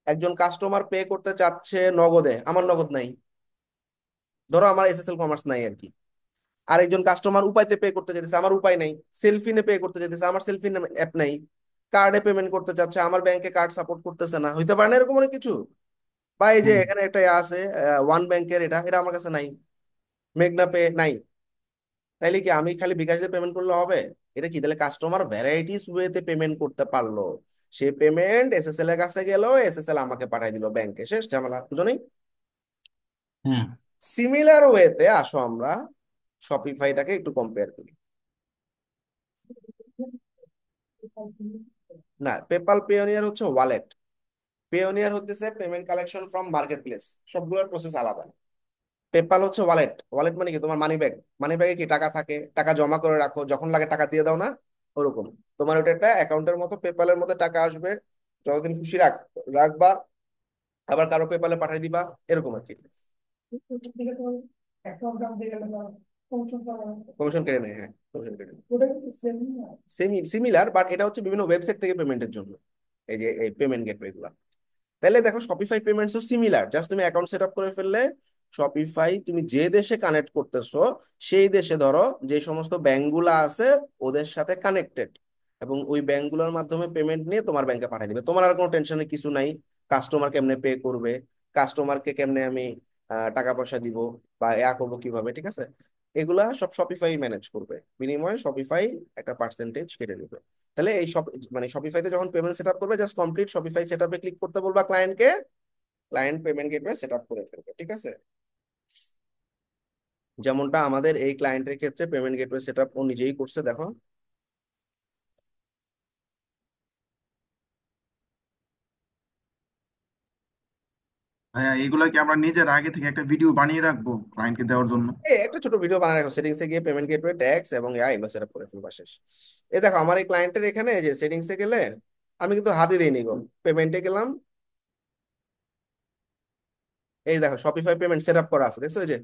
একজন কাস্টমার পে করতে চাচ্ছে নগদে, আমার নগদ নাই, ধরো আমার এসএসএল কমার্স নাই আর কি। আর একজন কাস্টমার উপায়তে পে করতে চাইতেছে, আমার উপায় নাই। সেলফিনে পে করতে চাইতেছে, আমার সেলফিন অ্যাপ নাই। কার্ডে পেমেন্ট করতে চাচ্ছে, আমার ব্যাংকে কার্ড সাপোর্ট করতেছে না, হইতে পারে না এরকম অনেক কিছু। বা এই যে হ্যাঁ। এখানে একটা আছে ওয়ান ব্যাংকের, এটা এটা আমার কাছে নাই, মেঘনা পে নাই। তাইলে কি আমি খালি বিকাশ দিয়ে পেমেন্ট করলে হবে? এটা কি তাহলে কাস্টমার ভ্যারাইটিস ওয়েতে পেমেন্ট করতে পারলো, সে পেমেন্ট এসএসএল এর কাছে গেল, এসএসএল আমাকে পাঠিয়ে দিল ব্যাংকে, শেষ ঝামেলা, বুঝো নাই? হ্যাঁ। সিমিলার ওয়েতে আসো আমরা শপিফাইটাকে একটু কম্পেয়ার করি। না, পেপাল পেওনিয়ার হচ্ছে ওয়ালেট, পেওনিয়ার হচ্ছে payment collection from market place, সবগুলোর প্রসেস আলাদা। পেপাল হচ্ছে ওয়ালেট, ওয়ালেট মানে কি তোমার মানি ব্যাগ, মানি ব্যাগে কি টাকা থাকে, টাকা জমা করে রাখো, যখন লাগে টাকা দিয়ে দাও না, ওরকম। তোমার ওটা একটা অ্যাকাউন্টের মতো, পেপালের মধ্যে টাকা আসবে, যতদিন খুশি রাখবা, আবার কারো পেপালে পাঠিয়ে দিবা, এরকম আর কি। কমিশন কেটে নেয়, হ্যাঁ কমিশন কেটে নেয়। সিমিলার, বাট এটা হচ্ছে বিভিন্ন ওয়েবসাইট থেকে পেমেন্টের জন্য, এই যে এই পেমেন্ট গেটওয়ে গুলা। তাহলে দেখো শপিফাই পেমেন্টসও সিমিলার, জাস্ট তুমি অ্যাকাউন্ট সেট আপ করে ফেললে শপিফাই তুমি যে দেশে কানেক্ট করতেছো সেই দেশে ধরো যে সমস্ত ব্যাংকগুলো আছে ওদের সাথে কানেক্টেড, এবং ওই ব্যাংকগুলোর মাধ্যমে পেমেন্ট নিয়ে তোমার ব্যাংকে পাঠিয়ে দিবে, তোমার আর কোনো টেনশনের কিছু নাই। কাস্টমার কেমনে পে করবে, কাস্টমারকে কেমনে আমি টাকা পয়সা দিব বা ইয়া করবো কিভাবে, ঠিক আছে, এগুলা সব শপিফাই ম্যানেজ করবে, বিনিময়ে শপিফাই একটা পার্সেন্টেজ কেটে নেবে। তাহলে এই সব মানে শপিফাইতে যখন পেমেন্ট সেট আপ করবে, জাস্ট কমপ্লিট শপিফাই সেট আপে ক্লিক করতে বলবা ক্লায়েন্টকে, client payment gateway set up করে ফেলবে, ঠিক আছে। যেমনটা আমাদের এই ক্লায়েন্টের ক্ষেত্রে পেমেন্ট গেটওয়ে সেট আপ ও নিজেই করছে, দেখো। ভাইয়া এগুলা কি আমরা নিজের আগে থেকে একটা ভিডিও বানিয়ে রাখবো ক্লায়েন্টকে দেওয়ার জন্য? এই একটা ছোট ভিডিও বানায় রাখো, সেটিংসে গিয়ে পেমেন্ট গেটওয়ে ট্যাক্স এবং এগুলো সেট আপ করে ফেলবা, শেষ। এই দেখো আমার এই ক্লায়েন্টের এখানে এই যে সেটিংসে গেলে আমি কিন্তু হাতে দিইনি গো, পেমেন্টে গেলাম, এই দেখো শপিফাই পেমেন্ট সেট আপ করা আছে, দেখছো? এই যে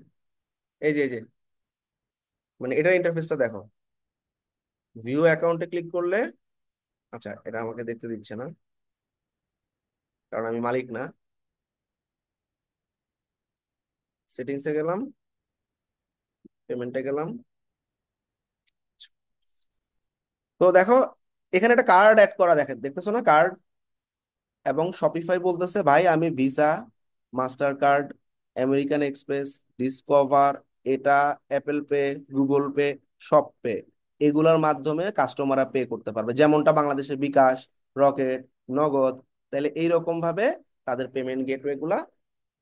এই যে মানে এটার ইন্টারফেসটা দেখো, ভিউ অ্যাকাউন্টে ক্লিক করলে, আচ্ছা এটা আমাকে দেখতে দিচ্ছে না কারণ আমি মালিক না। সেটিংসে গেলাম, পেমেন্টে গেলাম, তো দেখো এখানে একটা কার্ড অ্যাড করা, দেখে দেখতেছো না কার্ড, এবং শপিফাই বলতেছে ভাই আমি visa, master card, American express, discover, এটা অ্যাপেল পে, গুগল পে, সব পে, এগুলোর মাধ্যমে কাস্টমাররা পে করতে পারবে, যেমনটা বাংলাদেশের বিকাশ, রকেট, নগদ। তাহলে এইরকম ভাবে তাদের পেমেন্ট গেটওয়ে গুলা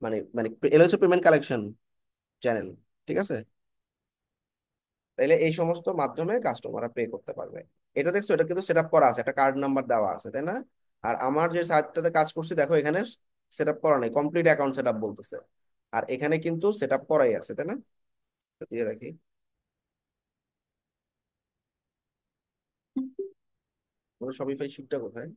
মানে মানে এগুলো হচ্ছে পেমেন্ট কালেকশন চ্যানেল, ঠিক আছে। তাইলে এই সমস্ত মাধ্যমে কাস্টমাররা পে করতে পারবে। এটা দেখছো, এটা কিন্তু সেট আপ করা আছে, একটা কার্ড নাম্বার দেওয়া আছে, তাই না? আর আমার যে সাইটটাতে কাজ করছি দেখো, এখানে সেট আপ করা নেই, কমপ্লিট অ্যাকাউন্ট সেট আপ বলতেছে, আর এখানে কিন্তু সেট আপ করাই আছে, তাই না? এটা দিয়ে রাখি। শপিফাই শিটটা কোথায়?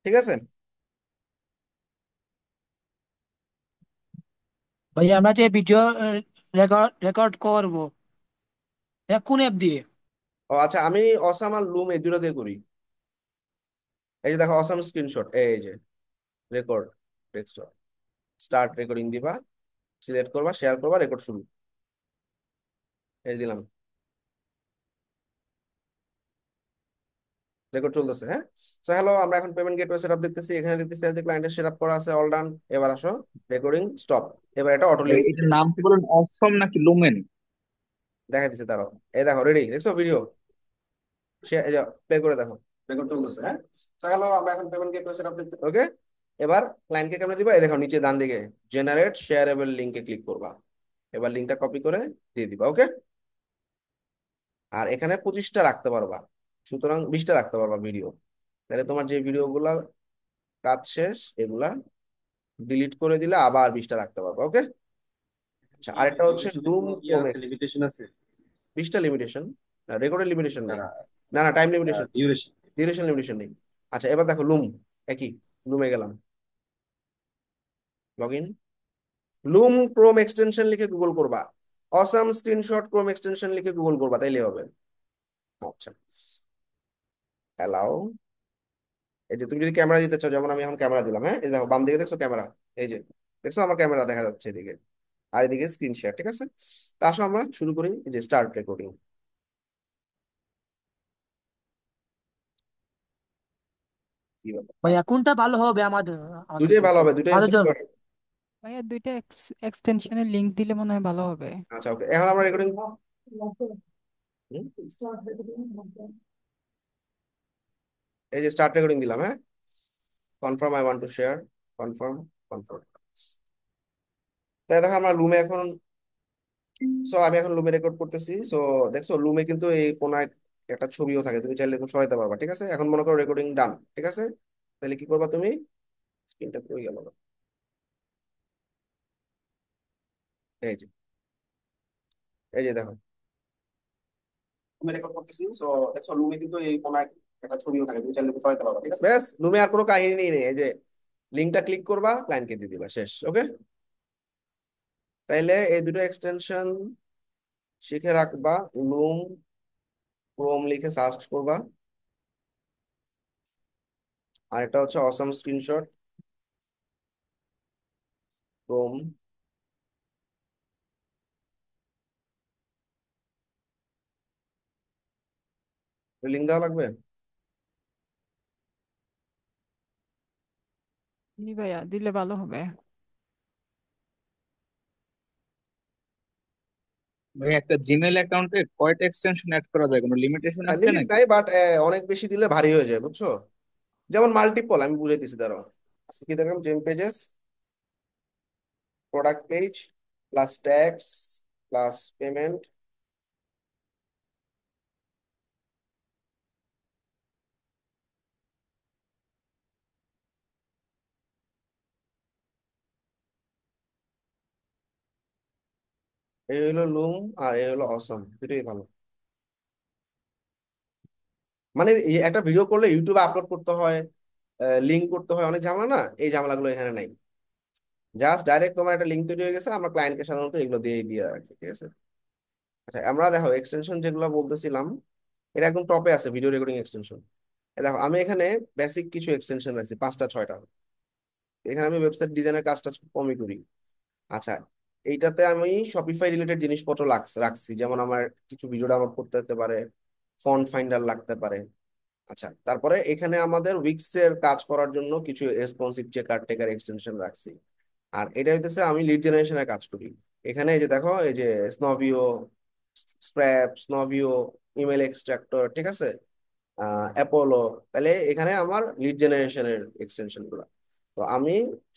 ঠিক আছে। ভাই আমরা যে ভিডিও রেকর্ড রেকর্ড করব, এটা কোন অ্যাপ দিয়ে? ও আচ্ছা, আমি অসাম আর লুম এই দুটো দিয়ে করি। এই যে দেখো অসাম স্ক্রিনশট, এই যে রেকর্ড, ডেস্কটপ, স্টার্ট রেকর্ডিং দিবা, সিলেক্ট করবা, শেয়ার করবা, রেকর্ড শুরু, এই দিলাম, রেকর্ড চলতেছে, হ্যাঁ। সো হ্যালো, আমরা এখন পেমেন্ট গেটওয়ে সেটআপ দেখতেছি, এখানে দেখতেছি যে ক্লায়েন্টের সেটআপ করা আছে, অল ডান। এবার আসো রেকর্ডিং স্টপ, এবার এটা অটো লিমিট এটার নাম কি বলেন, অসম নাকি লুমেন? দেখা দিচ্ছে, তারও এই দেখো রেডি, দেখছো ভিডিও, সে প্লে করে দেখো, রেকর্ড চলতেছে, হ্যাঁ। সো হ্যালো, আমরা এখন পেমেন্ট গেটওয়ে সেটআপ দেখতে, ওকে। এবার ক্লায়েন্টকে কেমনে দিবা, এই দেখো নিচে ডান দিকে জেনারেট শেয়ারেবল লিংকে ক্লিক করবা, এবার লিংকটা কপি করে দিয়ে দিবা, ওকে। আর এখানে 25টা রাখতে পারবা, সুতরাং 20টা রাখতে পারবা ভিডিও। তাহলে তোমার যে ভিডিও গুলা কাজ শেষ, এগুলা ডিলিট করে দিলে আবার 20টা রাখতে পারবে, ওকে। আচ্ছা, আরেকটা হচ্ছে লুম প্রোমেক্স, লিমিটেশন আছে? 20টা লিমিটেশন, রেকর্ডের লিমিটেশন না নেই। না, না না, time limitation, duration. Duration limitation নেই। আচ্ছা এবার দেখো লুম, একই, লুমে গেলাম, লগ ইন, লুম ক্রোম এক্সটেনশন লিখে গুগল করবা, অসাম স্ক্রিনশট ক্রোম এক্সটেনশন লিখে গুগল করবা, তাইলে হবে। আচ্ছা, অ্যালাউ। এই যে তুমি যদি ক্যামেরা দিতে চাও, যেমন আমি এখন ক্যামেরা দিলাম, হ্যাঁ, এই দেখো বাম দিকে দেখছো ক্যামেরা, এই যে দেখছো আমার ক্যামেরা দেখা যাচ্ছে এদিকে, আর এদিকে স্ক্রিন শেয়ার, ঠিক আছে। তা আসো আমরা শুরু করি, এই যে স্টার্ট রেকর্ডিং। কি ব্যাপার? ভাইয়া কোনটা ভালো হবে আমাদের আমাদের দুইটাই ভালো ক্ষেত্রে, হবে, দুইটাই আমাদের ইনস্টল জন্য? করে। ভাইয়া দুইটা এক্সটেনশনের লিংক দিলে মনে হয় ভালো হবে। আচ্ছা, ওকে, এখন আমরা রেকর্ডিং। এই যে স্টার্ট রেকর্ডিং দিলাম, হ্যাঁ, confirm I want to share, confirm, confirm. তাই দেখো আমরা লুমে এখন, সো আমি এখন লুমে রেকর্ড করতেছি। সো দেখছো লুমে কিন্তু এই কোনায় একটা ছবিও থাকে, তুমি চাইলে এরকম সরাইতে পারবা, ঠিক আছে। এখন মনে করো রেকর্ডিং ডান, ঠিক আছে। তাহলে কি করবা তুমি, স্ক্রিনটা কই গেল, এই যে, এই যে দেখো লুমে রেকর্ড করতেছি। সো দেখছো লুমে কিন্তু এই কোনায় একটা ছবিও থাকে, তুমি চাইলে এরকম সরাইতে পারবা, ঠিক আছে। ব্যাস, লুমে আর কোনো কাহিনী নেই, এই যে লিঙ্কটা ক্লিক করবা, ক্লায়েন্টকে দিয়ে দিবা, শেষ, ওকে। তাইলে এই দুটো এক্সটেনশন শিখে রাখবা। লুম ক্রোম লিখে সার্চ করবা, আর এটা হচ্ছে অসাম স্ক্রিনশট ক্রোম। লিঙ্ক দেওয়া লাগবে। জি ভাইয়া, দিলে ভালো হবে। ভাই একটা জিমেল অ্যাকাউন্টে কয়টা এক্সটেনশন অ্যাড করা যায়, কোনো লিমিটেশন আছে লিমিট নাকি? নাই, বাট অনেক বেশি দিলে ভারী হয়ে যায়, বুঝছো। যেমন মাল্টিপল, আমি বুঝাইতেছি, দাঁড়াও। আজকে কি দেখলাম, GemPages, product page, plus tax, plus payment, এই হলো লুম, আর এই হলো অসম, দুটোই ভালো। মানে এই একটা ভিডিও করলে ইউটিউবে আপলোড করতে হয়, লিঙ্ক করতে হয়, অনেক ঝামেলা না, এই ঝামেলাগুলো এখানে নাই। জাস্ট ডাইরেক্ট তোমার একটা লিঙ্ক তৈরি হয়ে গেছে, আমরা ক্লায়েন্টকে সাধারণত এগুলো দিয়ে দিয়ে রাখি, ঠিক আছে। আচ্ছা, আমরা দেখো এক্সটেনশন যেগুলো বলতেছিলাম, এটা একদম টপে আছে, ভিডিও রেকর্ডিং এক্সটেনশন। দেখো আমি এখানে বেসিক কিছু এক্সটেনশন রাখছি, 5টা 6টা। এখানে আমি ওয়েবসাইট ডিজাইনের কাজটা কমই করি। আচ্ছা, এইটাতে আমি শপিফাই রিলেটেড জিনিসপত্র রাখছি, যেমন আমার কিছু ভিডিও ডাউনলোড করতে হতে পারে, ফন্ট ফাইন্ডার লাগতে পারে। আচ্ছা, তারপরে এখানে আমাদের উইক্স এর কাজ করার জন্য কিছু রেসপন্সিভ চেকার টেকার এক্সটেনশন রাখছি। আর এটা হইতেছে আমি লিড জেনারেশনের কাজ করি। এখানে এই যে দেখো, এই যে স্নভিও, স্প্র্যাপ, স্নভিও, ইমেল এক্সট্রাক্টর, ঠিক আছে, অ্যাপোলো। তাহলে এখানে আমার লিড জেনারেশনের এক্সটেনশন গুলো। তো আমি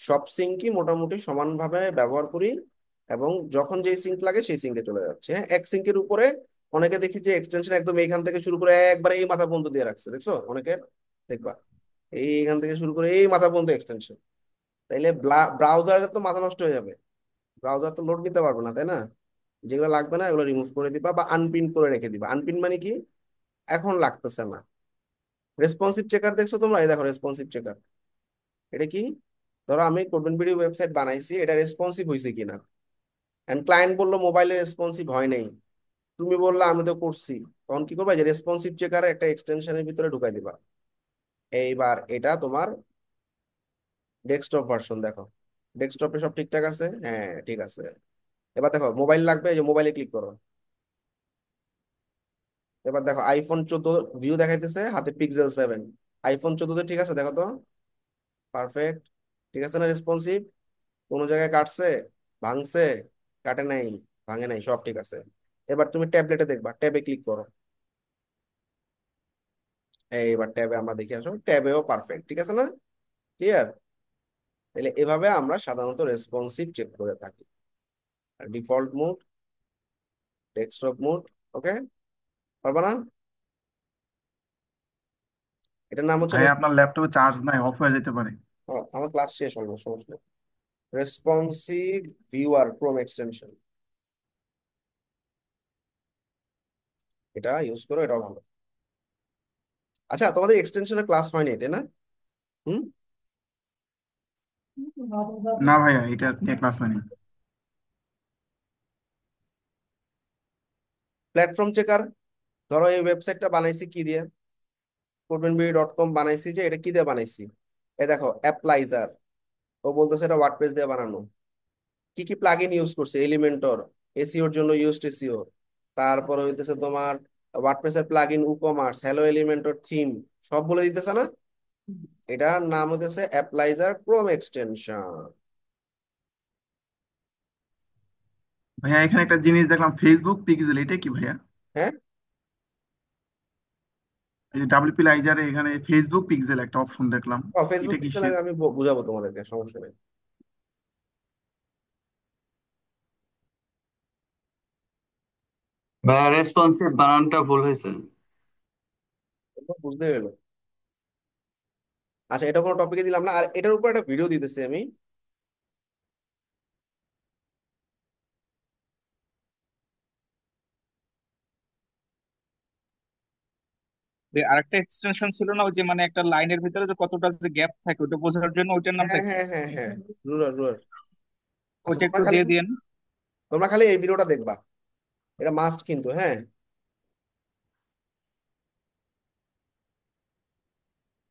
সব সিঙ্কই মোটামুটি সমানভাবে ব্যবহার করি, এবং যখন যেই সিঙ্ক লাগে সেই সিঙ্কে চলে যাচ্ছে। হ্যাঁ, এক সিঙ্কের উপরে অনেকে দেখি যে এক্সটেনশন একদম এইখান থেকে শুরু করে একবারে এই মাথা পর্যন্ত দিয়ে রাখছে, দেখছো অনেকে, দেখবা এইখান থেকে শুরু করে এই মাথা পর্যন্ত এক্সটেনশন। তাইলে ব্রাউজারে তো মাথা নষ্ট হয়ে যাবে, ব্রাউজার তো লোড নিতে পারবে না, তাই না। যেগুলো লাগবে না এগুলো রিমুভ করে দিবা, বা আনপিন করে রেখে দিবা। আনপিন মানে কি, এখন লাগতেছে না। রেসপন্সিভ চেকার দেখছো তোমরা, এই দেখো রেসপন্সিভ চেকার, এটা কি, ধরো আমি কোডবেন বিডি ওয়েবসাইট বানাইছি, এটা রেসপন্সিভ হয়েছে কিনা। এন্ড ক্লায়েন্ট বললো মোবাইলে রেসপন্সিভ হয় নাই, তুমি বললা আমি তো করছি, তখন কি করবা, যে রেসপন্সিভ চেকারে একটা এক্সটেনশনের ভিতরে ঢুকাই দিবা। এইবার এটা তোমার ডেস্কটপ ভার্সন, দেখো ডেস্কটপে সব ঠিকঠাক আছে, হ্যাঁ ঠিক আছে। এবার দেখো মোবাইল লাগবে, এই যে মোবাইলে ক্লিক করো। এবার দেখো আইফোন 14 ভিউ দেখাইতেছে, হাতে পিক্সেল 7। আইফোন 14 ঠিক আছে, দেখো তো, পারফেক্ট, ঠিক আছে না, রেসপন্সিভ। কোনো জায়গায় কাটছে, ভাঙছে, কাটে নাই, ভাঙে নাই, সব ঠিক আছে। এবার তুমি ট্যাবলেটে দেখবা, ট্যাবে ক্লিক করো। এবার ট্যাবে আমরা দেখি, আসো ট্যাবেও পারফেক্ট, ঠিক আছে না, ক্লিয়ার। তাহলে এভাবে আমরা সাধারণত রেসপন্সিভ চেক করে থাকি। ডিফল্ট মোড, ডেস্কটপ মোড, ওকে, পারবা না, এটার নাম হচ্ছে ভাই আপনার ল্যাপটপে চার্জ নাই, অফ হয়ে যেতে পারে। আমার ক্লাস শেষ হলো, সমস্যা নেই। রেসপন্সিভ ভিউয়ার ক্রোম এক্সটেনশন, এটা ইউজ করো, এটাও ভালো। আচ্ছা, তোমাদের এক্সটেনশনের ক্লাস হয়নি তাই না? হুম। না ভাইয়া, এটা নিয়ে ক্লাস হয়নি। প্ল্যাটফর্ম চেকার, ধরো এই ওয়েবসাইটটা বানাইছি কি দিয়ে, codepenbury.com বানাইছি, যে এটা কি দিয়ে বানাইছি, এই দেখো অ্যাপ্লাইজার, ও বলতেছে এটা ওয়ার্ডপ্রেস দিয়ে বানানো। কি কি প্লাগইন ইউজ করছে, এলিমেন্টর, এসইওর জন্য ইউজড এসইও, তারপর হইতেছে তোমার ওয়ার্ডপ্রেসের plugin, WooCommerce, hello Elementor, theme, সব বলে দিতেছে না। এটার নাম হইতেছে অ্যাপ্লাইজার ক্রোম এক্সটেনশন। ভাইয়া এখানে একটা জিনিস দেখলাম, ফেসবুক পিক্সেল, এটা কি ভাইয়া? হ্যাঁ, এই যে ডাব্লিউপি লাইজারে এখানে ফেসবুক পিক্সেল একটা অপশন দেখলাম, এটা ফেসবুক কি পিক্সেল আমি বুঝাবো তোমাদেরকে, সমস্যা নেই। ভাইয়া রেসপন্সিভ বানানটা ভুল হয়েছে। তোমরা বুঝতে গেলো। আচ্ছা, এটা কোনো টপিকে দিলাম না, আর এটার উপর একটা ভিডিও দিতেছি আমি। আরেকটা এক্সটেনশন ছিল না, ওই যে মানে একটা লাইনের ভিতরে যে কতটা যে গ্যাপ থাকে ওটা বোঝার জন্য, ওইটার নামটা হ্যাঁ কি? হ্যাঁ হ্যাঁ হ্যাঁ, রুলার রুলার। আচ্ছা, ওইটা একটু দিয়ে দিয়েন। তোমরা খালি এই ভিডিওটা দেখবা, এটা মাস্ট কিন্তু, হ্যাঁ।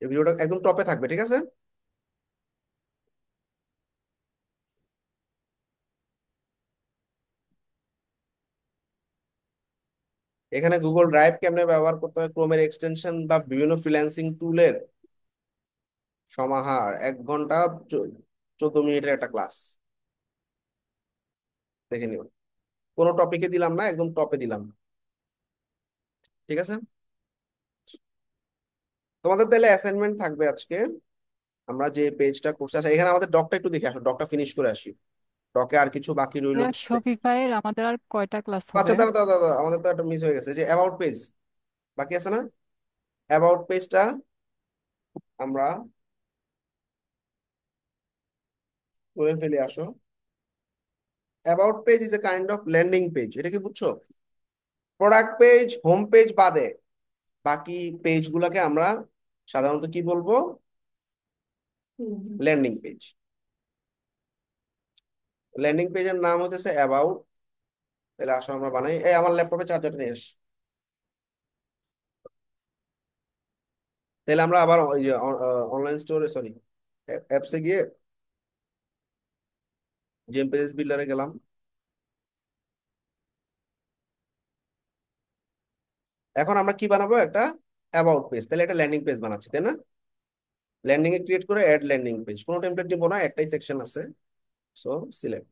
এই ভিডিওটা একদম টপে থাকবে, ঠিক আছে। এখানে গুগল ড্রাইভ কেমনে ব্যবহার করতে হয়, ক্রোমের এক্সটেনশন বা বিভিন্ন ফ্রিল্যান্সিং টুলের সমাহার, 1 ঘন্টা 14 মিনিটের একটা ক্লাস, দেখে নিও। কোনো টপিকে দিলাম না, একদম টপে দিলাম, ঠিক আছে। তোমাদের তাহলে অ্যাসাইনমেন্ট থাকবে আজকে, আমরা যে পেজটা করছি। আচ্ছা, এখানে আমাদের ডকটা একটু দেখে আসো, ডকটা ফিনিশ করে আসি। ডকে আর কিছু বাকি রইলো কি? শপিফাইয়ের আমাদের আর কয়টা ক্লাস আচ্ছা, হবে? দাঁড়া দাঁড়া দাঁড়া, আমাদের তো একটা মিস হয়ে গেছে, যে অ্যাবাউট পেজ বাকি আছে না। অ্যাবাউট পেজটা আমরা করে ফেলে আসো। About page is a kind of landing page, এটা কি বুঝছো? প্রোডাক্ট পেজ, হোম পেজ বাদে বাকি পেজ গুলাকে আমরা সাধারণত কি বলবো, ল্যান্ডিং পেজ। ল্যান্ডিং পেজের নাম হতেছে অ্যাবাউট। তাহলে আসো আমরা বানাই, এই আমার ল্যাপটপে চার্জারটা নিয়ে আস। তাহলে আমরা আবার ওই যে অনলাইন স্টোরে, সরি, অ্যাপসে গিয়ে জেম পেজ বিল্ডারে গেলাম। এখন আমরা কি বানাবো, একটা অ্যাবাউট পেজ, তাহলে একটা ল্যান্ডিং পেজ বানাচ্ছি, তাই না। ল্যান্ডিং এ ক্রিয়েট করে অ্যাড ল্যান্ডিং পেজ, কোনো টেমপ্লেট নিবো না, একটাই সেকশন আছে। So select.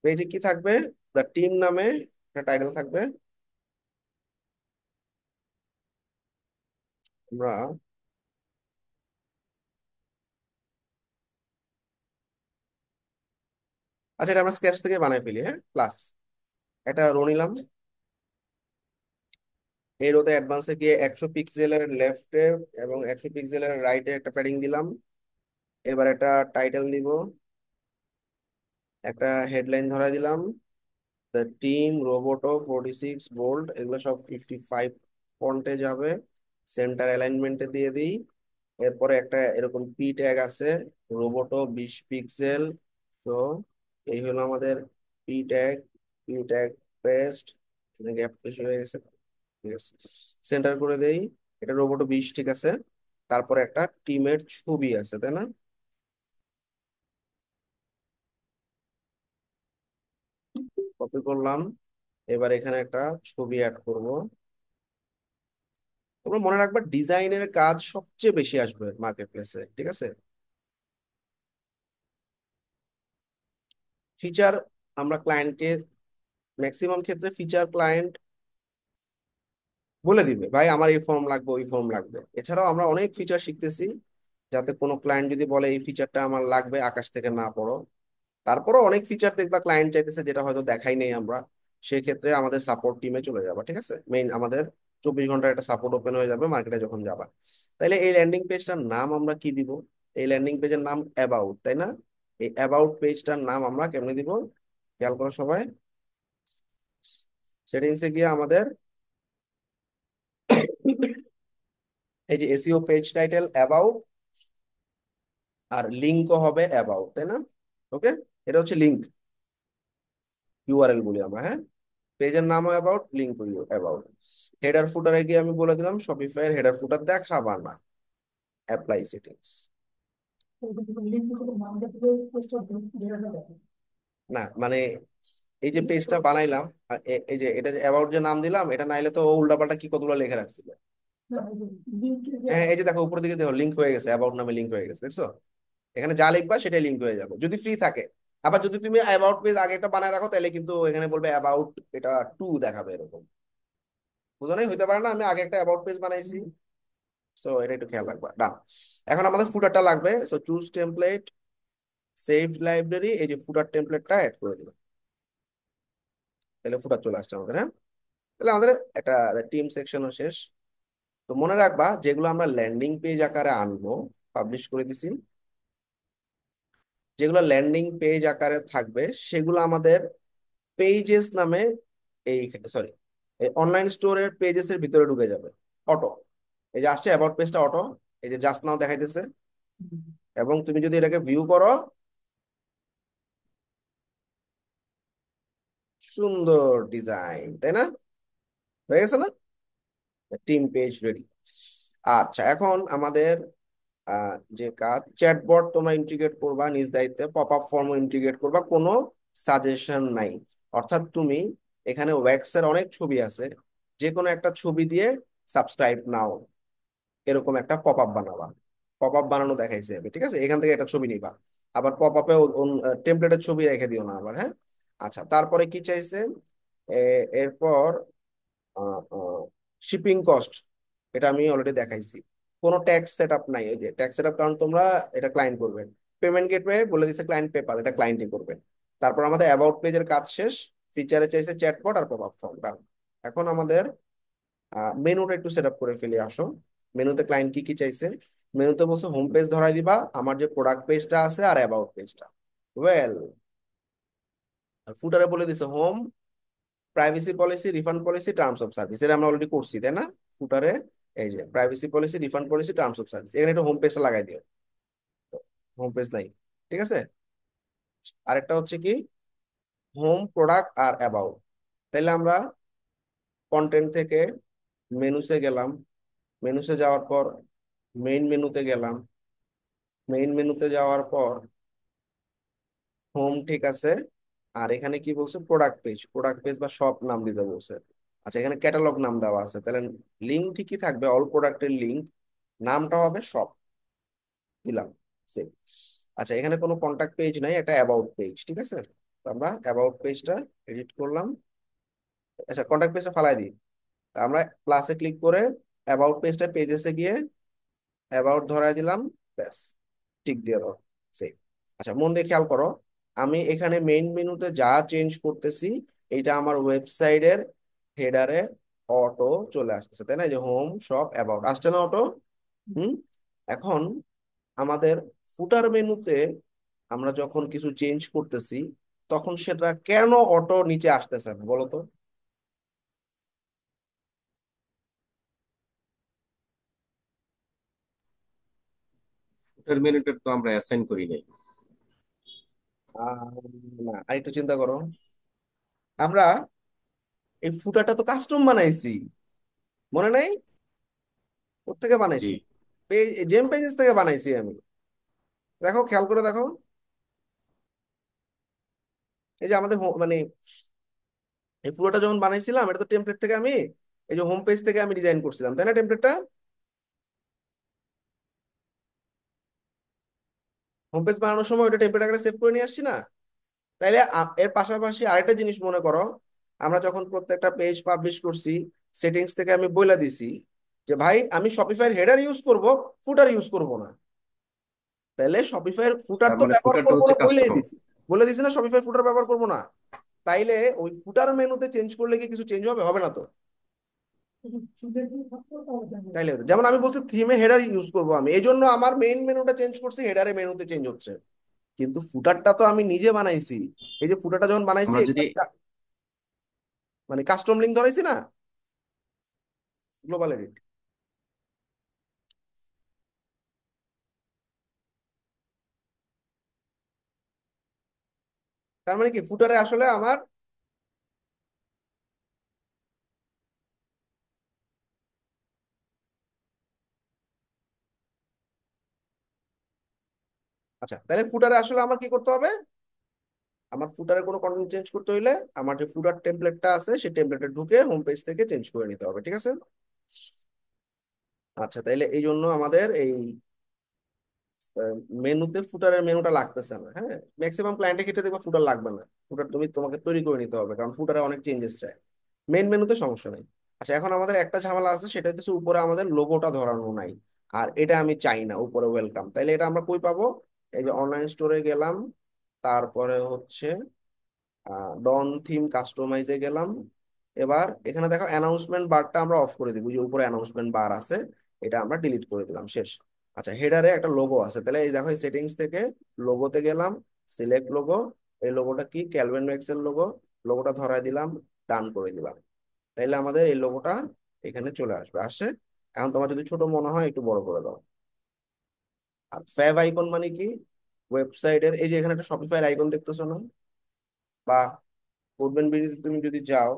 পেজে কি থাকবে, দ্য টিম নামে একটা টাইটেল থাকবে। আমরা আচ্ছা, এটা আমরা স্কেচ থেকে বানাই ফেলি, হ্যাঁ, প্লাস একটা রো নিলাম। এই রোতে অ্যাডভান্সে গিয়ে 100 পিক্সেলের লেফটে এবং 100 পিক্সেলের রাইটে একটা প্যাডিং দিলাম। এবার একটা টাইটেল দিব, একটা হেডলাইন ধরা দিলাম, দ্য টিম রোবোটো 46 বোল্ড, এগুলো সব 55 ফন্টে যাবে। সেন্টার অ্যালাইনমেন্টে দিয়ে দিই। এরপরে একটা এরকম পি ট্যাগ আছে, রোবোটো 20 পিক্সেল। তো এই হলো আমাদের P tag. P tag paste, gap বেশি হয়ে গেছে, ঠিক আছে, সেন্টার করে দেই। এটা রোবোটো 20, ঠিক আছে। তারপরে একটা টিমের ছবি আছে, তাই না, কপি করলাম। এবার এখানে একটা ছবি অ্যাড করব। তোমরা মনে রাখবা, ডিজাইনের কাজ সবচেয়ে বেশি আসবে মার্কেট প্লেসে, ঠিক আছে। ফিচার, আমরা ক্লায়েন্টকে ম্যাক্সিমাম ক্ষেত্রে ফিচার ক্লায়েন্ট বলে দিবে, ভাই আমার এই ফর্ম লাগবে, ওই ফর্ম লাগবে। এছাড়াও আমরা অনেক ফিচার শিখতেছি, যাতে কোনো ক্লায়েন্ট যদি বলে এই ফিচারটা আমার লাগবে, আকাশ থেকে না পড়ো। তারপরও অনেক ফিচার দেখবা ক্লায়েন্ট চাইতেছে যেটা হয়তো দেখাই নেই আমরা, সেক্ষেত্রে আমাদের সাপোর্ট টিমে চলে যাবা, ঠিক আছে। মেইন আমাদের 24 ঘন্টার একটা সাপোর্ট ওপেন হয়ে যাবে মার্কেটে যখন যাবা। তাইলে এই ল্যান্ডিং পেজটার নাম আমরা কি দিব, এই ল্যান্ডিং পেজের নাম অ্যাবাউট, তাই না। এই অ্যাবাউট পেজটার নাম আমরা কেমনে দিব, খেয়াল করো সবাই। সেটিংসে গিয়ে আমাদের এই যে এসইও পেজ টাইটেল অ্যাবাউট, আর লিঙ্কও হবে অ্যাবাউট, তাই না? ওকে, এটা হচ্ছে লিঙ্ক, ইউআরএল বলি আমরা, হ্যাঁ। পেজের নামও অ্যাবাউট, লিঙ্ক অ্যাবাউট। হেডার ফুটারে গিয়ে আমি বলে দিলাম শপিফাই এর হেডার ফুটার দেখাবা না, অ্যাপ্লাই সেটিংস। না মানে এই যে পেজটা বানাইলাম, আর এই যে এটা যে অ্যাবাউট যে নাম দিলাম, এটা নাইলে তো ও উল্টাপাল্টা কি কতগুলো লেখা রাখছিল। হ্যাঁ, এই যে দেখো উপর দিকে দেখো লিঙ্ক হয়ে গেছে, অ্যাবাউট নামে লিঙ্ক হয়ে গেছে, দেখছো? এখানে যা লিখবা সেটাই লিঙ্ক হয়ে যাবে যদি ফ্রি থাকে। আবার যদি তুমি অ্যাবাউট পেজ আগে একটা বানায় রাখো, তাহলে কিন্তু এখানে বলবে অ্যাবাউট এটা টু দেখাবে এরকম। বুঝো নাই? হইতে পারে না আমি আগে একটা অ্যাবাউট পেজ বানাইছি। সো এটা একটু খেয়াল রাখবা, ডান। এখন আমাদের ফুটারটা লাগবে, so choose template, save library, এই যে ফুটার টেমপ্লেটটা অ্যাড করে দিলাম, তাহলে ফুটার চলে আসছে আমাদের, হ্যাঁ। তাহলে আমাদের একটা টিম সেকশনও শেষ। তো মনে রাখবা যেগুলো আমরা ল্যান্ডিং পেজ আকারে আনবো, পাবলিশ করে দিছি, যেগুলো ল্যান্ডিং পেজ আকারে থাকবে সেগুলো আমাদের পেজেস নামে, এই সরি, এই অনলাইন স্টোরের পেজেস এর ভিতরে ঢুকে যাবে অটো। এই যে আসছে অ্যাবাউট পেজটা অটো, এই যে জাস্ট নাও দেখাইতেছে। এবং তুমি যদি এটাকে ভিউ করো, সুন্দর ডিজাইন, তাই না? হয়ে গেছে না? Team page ready. আচ্ছা, এখন আমাদের যে কাজ, চ্যাটবট তোমরা ইন্টিগ্রেট করবা নিজ দায়িত্বে, পপ আপ ফর্ম ইন্টিগ্রেট করবা, কোনো সাজেশন নাই। অর্থাৎ তুমি এখানে ওয়্যাক্সের অনেক ছবি আছে, যে কোনো একটা ছবি দিয়ে সাবস্ক্রাইব নাও, এরকম একটা পপ আপ বানাবা। পপ আপ বানানো দেখাইছে আমি, ঠিক আছে? এখান থেকে একটা ছবি নিবা, আবার পপ আপে টেমপ্লেটের ছবি রেখে দিও না আবার, হ্যাঁ। আচ্ছা, তারপরে কি চাইছে? এরপর শিপিং কস্ট, এটা আমি অলরেডি দেখাইছি। কোনো ট্যাক্স সেট আপ নাই, ওই যে ট্যাক্স সেট আপ, কারণ তোমরা এটা ক্লায়েন্ট করবে। পেমেন্ট গেটওয়ে বলে দিচ্ছে ক্লায়েন্ট পেপাল, এটা ক্লায়েন্টই করবে। তারপর আমাদের অ্যাবাউট পেজের কাজ শেষ, ফিচারে চাইছে চ্যাটবট আর পপ আপ ফর্ম, ডান। এখন আমাদের মেনুটা একটু সেট আপ করে ফেলে আসো। মেনুতে ক্লায়েন্ট কি কি চাইছে? মেনুতে বলছে হোম পেজ ধরাই দিবা, আমার যে প্রোডাক্ট পেজটা আছে আর অ্যাবাউট পেজটা, ওয়েল। ফুটারে বলে দিছে home, privacy policy, refund policy, terms of service, এটা আমরা অলরেডি করছি, তাই না? ফুটারে এই যে privacy policy, refund policy, terms of service, এখানে একটা হোম পেজটা লাগাই দিও। হোম পেজ নাই, ঠিক আছে। আরেকটা হচ্ছে কি, হোম, প্রোডাক্ট আর অ্যাবাউট। তাহলে আমরা কন্টেন্ট থেকে মেনুসে গেলাম, মেনুসে যাওয়ার পর মেইন মেনুতে গেলাম, মেইন মেনুতে যাওয়ার পর হোম, ঠিক আছে। আর এখানে কি বলছে? প্রোডাক্ট পেজ, প্রোডাক্ট পেজ বা শপ নাম দিতে বলছে। আচ্ছা, এখানে ক্যাটালগ নাম দেওয়া আছে, তাহলে লিঙ্ক ঠিকই থাকবে, অল প্রোডাক্টের লিঙ্ক, নামটা হবে শপ, দিলাম, সেভ। আচ্ছা, এখানে কোনো কন্টাক্ট পেজ নাই, একটা অ্যাবাউট পেজ, ঠিক আছে। তো আমরা অ্যাবাউট পেজটা এডিট করলাম। আচ্ছা, কন্টাক্ট পেজটা ফালাই দিই। তা আমরা প্লাসে ক্লিক করে অ্যাবাউট পেজটা, পেজেসে গিয়ে অ্যাবাউট ধরাই দিলাম, ব্যাস, টিক দিয়ে দাও, সেভ। আচ্ছা, মন দিয়ে খেয়াল করো, আমি এখানে মেইন মেনুতে যা চেঞ্জ করতেছি, এটা আমার ওয়েবসাইটের হেডারে অটো চলে আসতেছে, তাই না? এই যে হোম, শপ, অ্যাবাউট আসছে না অটো? হুম। এখন আমাদের ফুটার মেনুতে আমরা যখন কিছু চেঞ্জ করতেছি, তখন সেটা কেন অটো নিচে আসতেছে না বলো তো? ফুটার মেনুটা তো আমরা অ্যাসাইন করি নাই। আহ, না, আরেকটু চিন্তা করো। আমরা এই ফুটারটা তো কাস্টম বানাইছি, মনে নাই? কোত্থেকে জি। বানাইছি? জেম পেজেস থেকে বানাইছি আমি। দেখো, খেয়াল করে দেখো, এই যে আমাদের মানে এই পুরোটা যখন বানাইছিলাম, এটা তো টেমপ্লেট থেকে আমি, এই যে হোম পেজ থেকে আমি ডিজাইন করছিলাম, তাই না? টেমপ্লেটটা হোম পেজ বানানোর সময় ওটা টেমপ্লেট আকারে সেভ করে নিয়ে আসছি না? তাইলে এর পাশাপাশি আরেকটা জিনিস মনে করো, আমরা যখন প্রত্যেকটা পেজ পাবলিশ করছি, সেটিংস থেকে আমি বলে দিছি যে ভাই আমি শপিফাইয়ের হেডার ইউজ করব, ফুটার ইউজ করব না। তাহলে শপিফাইয়ের ফুটার তার তো মানে ব্যবহার ফুটারটা করবো হচ্ছে না বলেই কাস্টম। দিছি, বলে দিছি না শপিফাই ফুটার ব্যবহার করবো না। তাইলে ওই ফুটার মেনুতে চেঞ্জ করলে কি কিছু চেঞ্জ হবে? হবে না তো। তাইলে হতো। যেমন আমি বলছি থিমে হেডার ইউজ করব আমি, এই জন্য আমার মেইন মেনুটা চেঞ্জ করছি, হেডারে মেনুতে চেঞ্জ হচ্ছে। কিন্তু ফুটারটা তো আমি নিজে বানাইছি। এই যে ফুটারটা যখন বানাইছি, আমরা এখানে যদি মানে কাস্টম লিঙ্ক ধরাইছি না, গ্লোবাল এডিট। তার মানে কি ফুটারে আসলে আমার, আচ্ছা তাহলে ফুটারে আসলে আমার কি করতে হবে, আমার ফুটারে কোনো কন্টেন্ট চেঞ্জ করতে হইলে আমার যে ফুটার টেমপ্লেটটা আছে সেই টেমপ্লেটে ঢুকে হোম পেজ থেকে চেঞ্জ করে নিতে হবে, ঠিক আছে। আচ্ছা তাইলে এই জন্য আমাদের এই মেনুতে ফুটারের মেনুটা লাগতেছে না, হ্যাঁ। ম্যাক্সিমাম ক্লায়েন্টের ক্ষেত্রে দেখবা ফুটার লাগবে না, ফুটার তোমাকে তৈরি করে নিতে হবে, কারণ ফুটারে অনেক চেঞ্জেস চায়। মেন মেনুতে সমস্যা নেই। আচ্ছা এখন আমাদের একটা ঝামেলা আছে, সেটা হচ্ছে উপরে আমাদের লোগোটা ধরানো নাই, আর এটা আমি চাই না উপরে ওয়েলকাম। তাইলে এটা আমরা কই পাবো? এই যে অনলাইন স্টোরে গেলাম, তারপরে হচ্ছে ডন থিম কাস্টমাইজে গেলাম। এবার এখানে দেখো অ্যানাউন্সমেন্ট বারটা আমরা অফ করে দিব, যে উপরে অ্যানাউন্সমেন্ট বার আছে এটা আমরা ডিলিট করে দিলাম, শেষ। আচ্ছা হেডারে একটা লোগো আছে, তাহলে এই দেখো এই সেটিংস থেকে লোগোতে গেলাম, সিলেক্ট লোগো। এই লোগোটা কি? ক্যালভিন এক্সেল লোগো। লোগোটা ধরায় দিলাম, ডান করে দিলাম। তাইলে আমাদের এই লোগোটা এখানে চলে আসবে, আসছে। এখন তোমার যদি ছোট মনে হয় একটু বড় করে দাও। আর ফ্যাব আইকন মানে কি? ওয়েবসাইটের এই যে এখানে একটা শপিফাই আইকন দেখতেছো না, বা কোডবেন বিডিতে তুমি যদি যাও,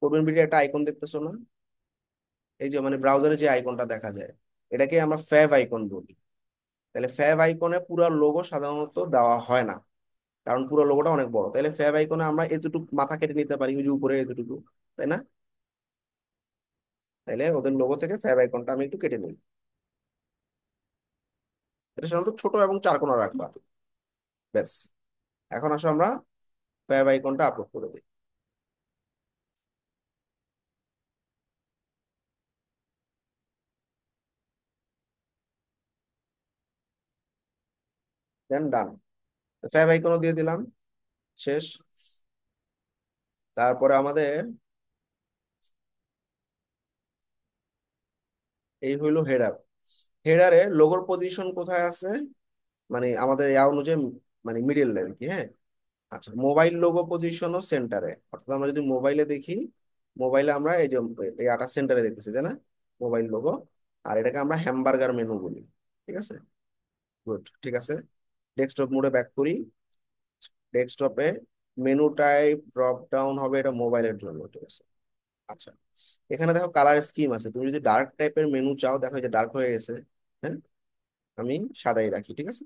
কোডবেন বিডি একটা আইকন দেখতেছো না, এই যে মানে ব্রাউজারে যে আইকনটা দেখা যায়, এটাকে আমরা ফ্যাব আইকন বলি। তাহলে ফ্যাব আইকনে পুরো লোগো সাধারণত দেওয়া হয় না, কারণ পুরো লোগোটা অনেক বড়। তাহলে ফ্যাব আইকনে আমরা এতটুকু মাথা কেটে নিতে পারি, ওই যে উপরে এতটুকু, তাই না? তাইলে ওদের লোগো থেকে ফ্যাব আইকনটা আমি একটু কেটে নিই। এটা সাধারণত ছোট এবং চারকোনা রাখবা, ব্যাস। এখন আসো আমরা ফ্যাব আইকনটা আপলোড করে দিই, দেন ডান। ফ্যাব আইকনও দিয়ে দিলাম, শেষ। তারপরে আমাদের এই হইলো হেডার। হেডারে লোগোর পজিশন কোথায় আছে, মানে আমাদের ইয়া অনুযায়ী, মানে মিডিল আর কি, হ্যাঁ। আচ্ছা মোবাইল লোগো পজিশনও সেন্টারে, অর্থাৎ আমরা যদি মোবাইলে দেখি, মোবাইলে আমরা এই যে এই আটা সেন্টারে দেখতেছি, তাই না? Mobile logo. আর এটাকে আমরা হ্যামবার্গার মেনু বলি, ঠিক আছে। গুড, ঠিক আছে। ডেস্কটপ মোডে ব্যাক করি। ডেস্কটপে মেনু টাইপ ড্রপ ডাউন হবে, এটা মোবাইলের জন্য, ঠিক আছে। আচ্ছা এখানে দেখো কালার স্কিম আছে, তুমি যদি ডার্ক টাইপের মেনু চাও, দেখো এই যে ডার্ক হয়ে গেছে, হ্যাঁ। আমি সাদাই রাখি, ঠিক আছে,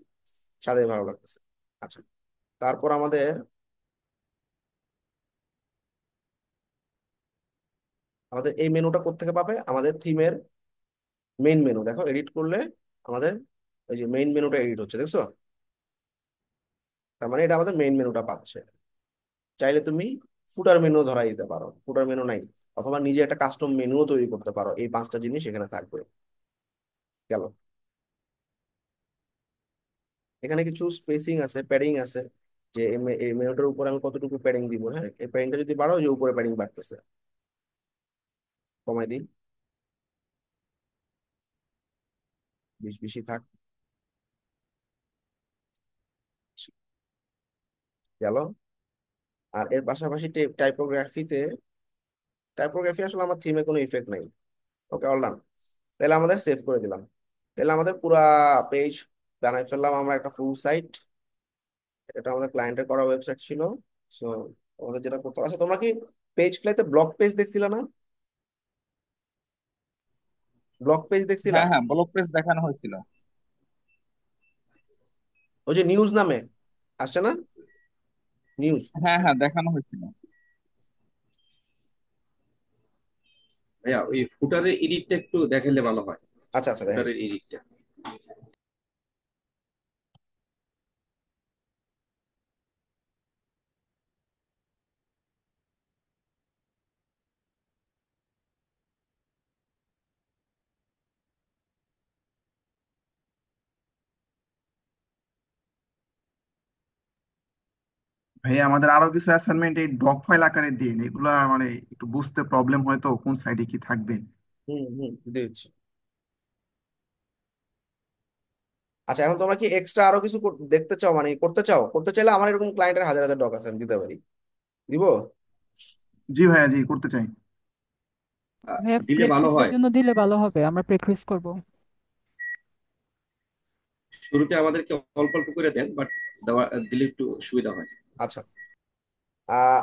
সাদাই ভালো লাগতেছে। আচ্ছা তারপর আমাদের এই মেনুটা কোত্থেকে পাবে? আমাদের থিমের মেইন মেনু, দেখো এডিট করলে আমাদের ওই যে মেইন মেনুটা এডিট হচ্ছে, দেখছো? তার মানে এটা আমাদের মেইন মেনুটা পাচ্ছে। চাইলে তুমি ফুটার মেনু ধরাই দিতে পারো, ফুটার মেনু নাই, অথবা নিজে একটা কাস্টম মেনুও তৈরি করতে পারো, এই পাঁচটা জিনিস এখানে থাকবে, গেল। এখানে কিছু স্পেসিং আছে, প্যাডিং আছে, যে এই মেনুটার উপর আমি কতটুকু প্যাডিং দিব, হ্যাঁ। এই প্যাডিংটা যদি বাড়াও, যে উপরে প্যাডিং বাড়তেছে, কমাই দিই, 20 বেশি থাক, গেল। আর এর পাশাপাশি টাইপোগ্রাফিতে, টাইপোগ্রাফি আসলে আমার থিমে কোনো ইফেক্ট নাই। ওকে, অল ডান। তাহলে আমাদের সেভ করে দিলাম। তাহলে আমাদের পুরা পেজ বানাই ফেললাম আমরা, একটা ফুল সাইট। এটা আমাদের ক্লায়েন্টের করা ওয়েবসাইট ছিল। সো আমাদের যেটা করতে হবে, আচ্ছা তোমরা কি পেজ ফ্লাইতে ব্লগ পেজ দেখছিলা না? ব্লগ পেজ দেখছিলা? হ্যাঁ হ্যাঁ, ব্লক পেজ দেখানো হয়েছিল। ওই যে নিউজ নামে আসছে না, নিউজ। হ্যাঁ হ্যাঁ, দেখানো হয়েছিল। ভাইয়া ওই ফুটারের এডিটটা একটু দেখাইলে ভালো হয়, আচ্ছা আচ্ছা দেখেন। ফুটারের এডিটটা। ভাই আমাদের আরো কিছু অ্যাসাইনমেন্ট এই ডক ফাইল আকারে দিন, এগুলা মানে একটু বুঝতে প্রবলেম হয় তো, কোন সাইডে কি থাকবে। দিচ্ছি। আচ্ছা এখন তোমরা কি এক্সট্রা আরো কিছু দেখতে চাও, মানে করতে চাও? করতে চাইলে আমার এরকম ক্লায়েন্টের হাজার হাজার ডক আছে, আমি দিতে পারি, দিব। জি ভাইয়া, জি করতে চাই। ভাইয়া দিলে ভালো প্র্যাকটিসের হয়। জন্য দিলে ভালো হবে, আমরা প্র্যাকটিস করব। শুরুতে আমাদেরকে অল্প অল্প করে দেন, বাট দেওয়া দিলে একটু সুবিধা হয়। আচ্ছা আহ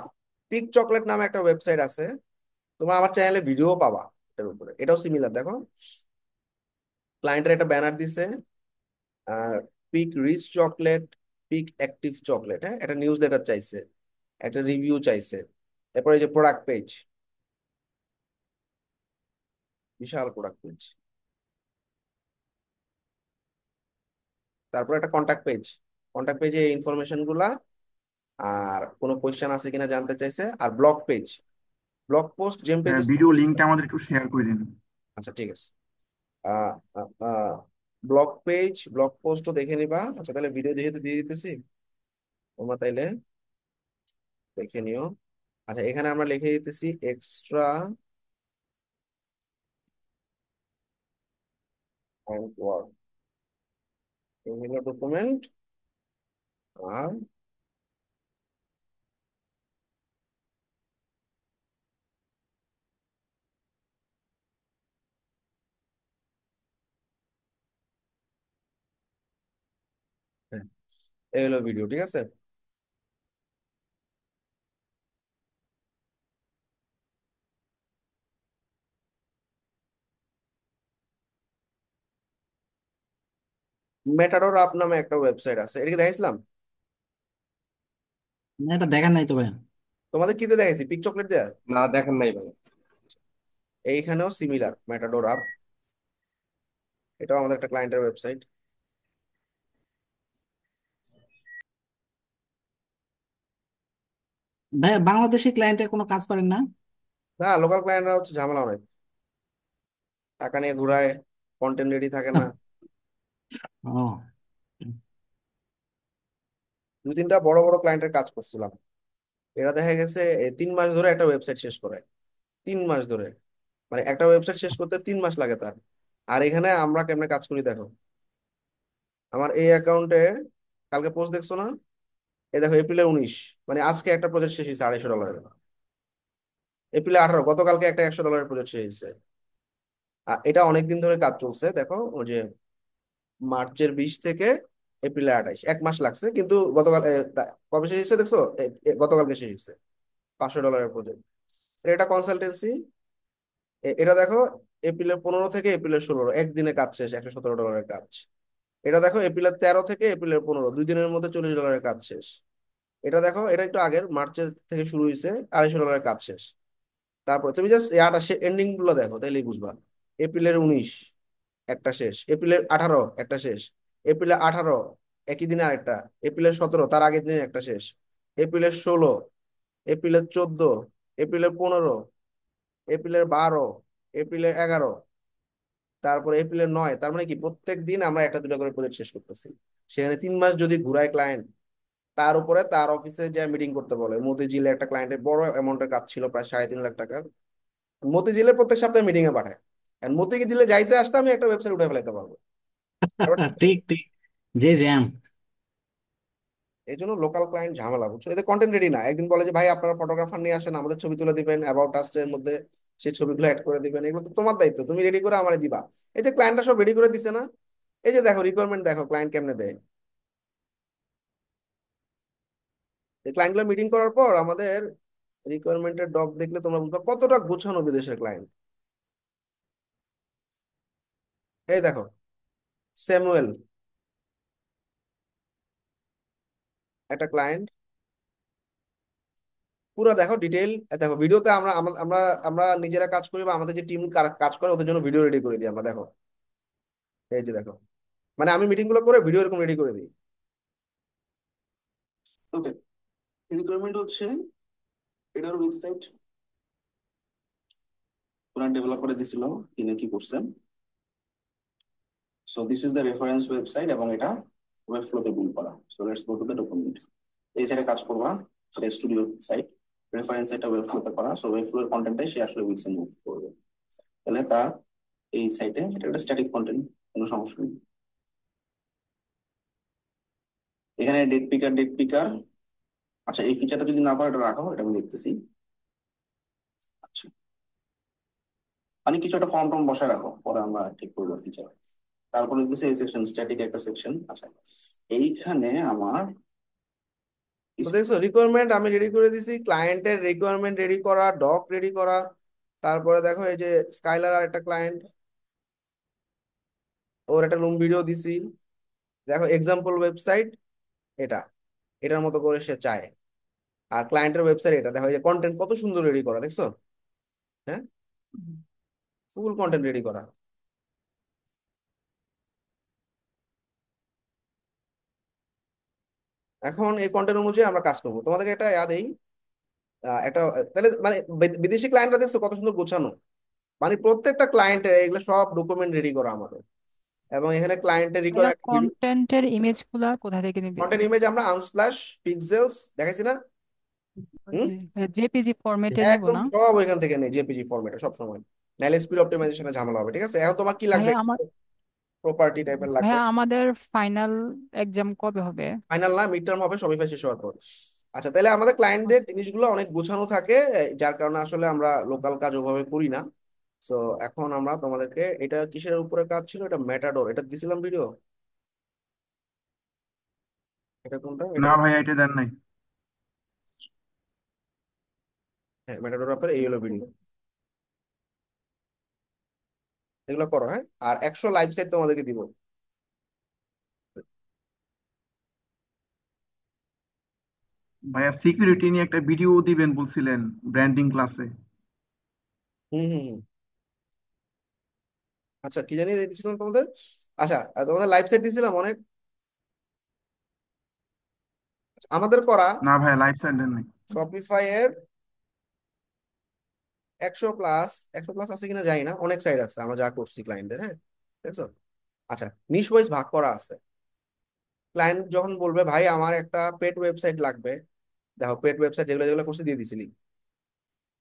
পিক চকলেট নামে একটা ওয়েবসাইট আছে, তোমার আমার চ্যানেলে ভিডিও পাবা এটার উপরে, এটাও সিমিলার। দেখো ক্লায়েন্টের একটা ব্যানার দিছে, আর peak rich chocolate, peak active chocolate, হ্যাঁ একটা নিউজ লেটার চাইছে, একটা রিভিউ চাইছে, এরপরে এই যে প্রোডাক্ট পেজ, বিশাল প্রোডাক্ট পেজ, তারপর একটা কন্ট্যাক্ট পেজ, কন্ট্যাক্ট পেজে এই ইনফরমেশন গুলা, আর কোনো কোয়েশ্চেন আছে কিনা জানতে চাইছে, আর ব্লগ পেজ, ব্লগ পোস্ট জেম পেজে। ভিডিও লিঙ্কটা আমাদের একটু শেয়ার করে দিন। আচ্ছা ঠিক আছে। ব্লগ পেজ ব্লগ পোস্টও দেখে নিবা। আচ্ছা তাহলে ভিডিও যেহেতু দিয়ে দিতেছি, তোমরা তাইলে দেখে নিও। আচ্ছা এখানে আমরা লিখে দিতেছি এক্সট্রা অ্যান্ড ওয়ার্ক, এগুলো ডকুমেন্ট, আর হ্যাঁ, এই হলো ভিডিও, ঠিক আছে। মেটাডোর আপ নামে একটা ওয়েবসাইট আছে, এটাকে দেখাইছিলাম না, এটা দেখার নাই তো ভাই। তোমাদের, কিতে দেখাইছি? পিক চকলেট দেয়া। না, দেখেন নাই ভাই। এইখানেও সিমিলার মেটাডোর আপ, এটাও আমাদের একটা ক্লায়েন্টের ওয়েবসাইট। ভাই বাংলাদেশি ক্লায়েন্টের কোনো কাজ করেন না? না, লোকাল ক্লায়েন্টরা হচ্ছে ঝামেলা অনেক, টাকা নিয়ে ঘুরায়, কন্টেন্ট রেডি থাকে না। ও, দু তিনটা বড় বড় ক্লায়েন্টের কাজ করছিলাম, এরা দেখা গেছে 3 মাস ধরে একটা ওয়েবসাইট শেষ করে, 3 মাস ধরে, মানে একটা ওয়েবসাইট শেষ করতে 3 মাস লাগে তার। আর এখানে আমরা কেমনে কাজ করি দেখো, আমার এই অ্যাকাউন্টে কালকে পোস্ট দেখছো না? এই দেখো এপ্রিলে 19, মানে আজকে একটা প্রজেক্ট শেষ হয়েছে $250। এপ্রিলে 18, গতকালকে একটা $100 প্রজেক্ট শেষ হয়েছে। আর এটা অনেকদিন ধরে কাজ চলছে, দেখো ওই যে মার্চের 20 থেকে এপ্রিলে 28, 1 মাস লাগছে, কিন্তু গতকাল কবে শেষ হয়েছে দেখছো? গতকালকে শেষ হয়েছে, $500 প্রজেক্ট। এটা কনসালটেন্সি। এটা দেখো এপ্রিলের 15 থেকে এপ্রিলের 16, একদিনে কাজ শেষ, $117 কাজ। এটা দেখো এপ্রিলের 13 থেকে এপ্রিলের 15, 2 দিনের মধ্যে $40 কাজ শেষ। এটা দেখো, এটা একটু আগের মার্চের থেকে শুরু হয়েছে, $250 কাজ শেষ। তারপরে তুমি জাস্ট ইয়াটা এন্ডিং গুলো দেখো, তাইলেই বুঝবা। এপ্রিলের 19 একটা শেষ, এপ্রিলের 18 একটা শেষ, এপ্রিলের 18 একই দিনে আরেকটা, এপ্রিলের 17 তার আগের দিনে একটা শেষ, এপ্রিলের 16, এপ্রিলের 14, এপ্রিলের 15, এপ্রিলের 12, এপ্রিলের 11, তারপরে এপ্রিলের 9। তার মানে কি প্রত্যেক দিন আমরা একটা দুটা করে প্রজেক্ট শেষ করতেছি। সেখানে 3 মাস যদি ঘুরায় ক্লায়েন্ট, তার উপরে তার অফিসে যে মিটিং করতে বলে। মতিঝিলে একটা ক্লায়েন্টের বড় অ্যামাউন্টের কাজ ছিল, প্রায় 3.5 লাখ টাকার। মতিঝিলে প্রত্যেক সপ্তাহে মিটিং এ পাঠায়, আর মতিঝিলে যাইতে আসতে আমি একটা ওয়েবসাইট উঠে ফেলাইতে পারবো। ঠিক ঠিক, যে জ্যাম। এই জন্য লোকাল ক্লায়েন্ট ঝামেলা, বুঝছো, এদের কন্টেন্ট রেডি না। একদিন বলে যে ভাই আপনারা ফটোগ্রাফার নিয়ে আসেন, আমাদের ছবি তুলে দিবেন, অ্যাবাউট আস এর মধ্যে সেই ছবিগুলো অ্যাড করে দিবেন, এগুলো তো তোমার দায়িত্ব, তুমি রেডি করে আমারে দিবা। এই যে ক্লায়েন্টরা সব রেডি করে দিছে না, এই যে দেখো রিকোয়ারমেন্ট, দেখো ক্লায়েন্ট কেমনে দেয়। এই ক্লায়েন্টগুলো মিটিং করার পর আমাদের রিকোয়ারমেন্টের ডক দেখলে তোমরা বুঝবা কতটা গোছানো বিদেশের ক্লায়েন্ট। এই দেখো স্যামুয়েল, একটা ক্লায়েন্ট, পুরো দেখো ডিটেইল। দেখো ভিডিওতে আমরা আমরা আমরা আমরা নিজেরা কাজ করি, বা আমাদের যে টিম কাজ করে ওদের জন্য ভিডিও রেডি করে দিই আমরা, দেখো এই যে দেখো, মানে আমি মিটিং গুলো করে ভিডিও এরকম রেডি করে দিই। ওকে, রিকোয়ারমেন্ট হচ্ছে এটার ওয়েবসাইট ওরা ডেভেলপ করে দিছিল, কিনে কি করছে। So this is the reference website, এবং এটা ওয়েব ফ্লোতে বিল্ড করা। So let's go to the document. এই সাইডে কাজ করবা, এটা স্টুডিও সাইট, রেফারেন্স এটা ওয়েব ফ্লোতে করা। সো ওয়েব ফ্লোর কন্টেন্টে সে আসলে উইক্সে মুভ করবে। তাহলে তার এই সাইটে এটা একটা স্ট্যাটিক কন্টেন্ট, কোনো সমস্যা নেই। এখানে ডেট পিকার। আচ্ছা এই ফিচারটা যদি না পারো এটা রাখো, এটা আমি দেখতেছি। আচ্ছা মানে কিছু একটা ফর্ম টর্ম বসায় রাখো, পরে আমরা ঠিক করবো ফিচার। তারপরে দিচ্ছে এই সেকশন, স্ট্যাটিক একটা সেকশন। আচ্ছা এইখানে আমার তো দেখছো রিকোয়ারমেন্ট আমি রেডি করে দিছি, ক্লায়েন্টের রিকোয়ারমেন্ট রেডি করা, ডক রেডি করা। তারপরে দেখো এই যে স্কাইলার আর একটা ক্লায়েন্ট, ওর একটা রুম ভিডিও দিছি। দেখো এক্সাম্পল ওয়েবসাইট এটা, এটার মতো করে সে চায়। আর ক্লায়েন্টের ওয়েবসাইট এটা, দেখো এই যে কন্টেন্ট কত সুন্দর রেডি করা, দেখছো? হ্যাঁ, ফুল কন্টেন্ট রেডি করা। এখন এই কন্টেন্ট অনুযায়ী আমরা কাজ করবো। তোমাদেরকে একটা দেই, একটা তাহলে মানে বিদেশি ক্লায়েন্টরা দেখছো কত সুন্দর গোছানো, মানে প্রত্যেকটা ক্লায়েন্টের এগুলো সব ডকুমেন্ট রেডি করা আমাদের। এবং এখানে ক্লায়েন্টের ভাইয়া রিকোয়ার কন্টেন্টের ইমেজ গুলা কোথা থেকে নিবে? কন্টেন্ট ইমেজ আমরা আনস্প্ল্যাশ, পিক্সেলস দেখাইছি না? হুম, জেপিজি ফরম্যাটে নিব একদম না? সব ওইখান থেকে নেই, জেপিজি ফরম্যাটে সব সময়। নাইলে স্পিড অপটিমাইজেশনে ঝামেলা হবে। ঠিক আছে, এখন তোমার কি লাগবে? ভাইয়া আমার প্রপার্টি টাইপের লাগবে। ভাইয়া আমাদের ফাইনাল এক্সাম কবে হবে? ফাইনাল না, মিড টার্ম হবে শপিফাই শেষ হওয়ার পর। আচ্ছা, তাহলে আমাদের ক্লায়েন্টদের জিনিসগুলো অনেক গোছানো থাকে, যার কারণে আসলে আমরা লোকাল কাজ ওভাবে করি না। সো এখন আমরা তোমাদেরকে, এটা কিসের উপরে কাজ ছিল, এটা মেটাডোর, এটা দিছিলাম ভিডিও। এটা কোনটা, এটা না ভাই, এটা দেন নাই। হ্যাঁ, মেটাডোর অ্যাপের এই হলো ভিডিও। এগুলো করো, হ্যাঁ। আর 100 লাইভ সেট তোমাদেরকে দিব। ভাইয়া সিকিউরিটি নিয়ে একটা ভিডিও দিবেন বলছিলেন ব্র্যান্ডিং ক্লাসে। হুম হুম হুম। আচ্ছা, কি জানি দিছিলাম তোমাদের। আচ্ছা, তোমাদের লাইভ সেট দিছিলাম অনেক আমাদের করা। না ভাই, লাইভ সাইড দেন নাই। শপিফাই এর 100 প্লাস, 100 প্লাস আছে কিনা জানি না, অনেক সাইট আছে আমরা যা করছি ক্লায়েন্টদের, হ্যাঁ। দেখছো? আচ্ছা, নিশ ওয়াইজ ভাগ করা আছে। ক্লায়েন্ট যখন বলবে ভাই আমার একটা পেট ওয়েবসাইট লাগবে, দেখো পেট ওয়েবসাইট যেগুলো যেগুলো করছে দিয়ে দিছিলি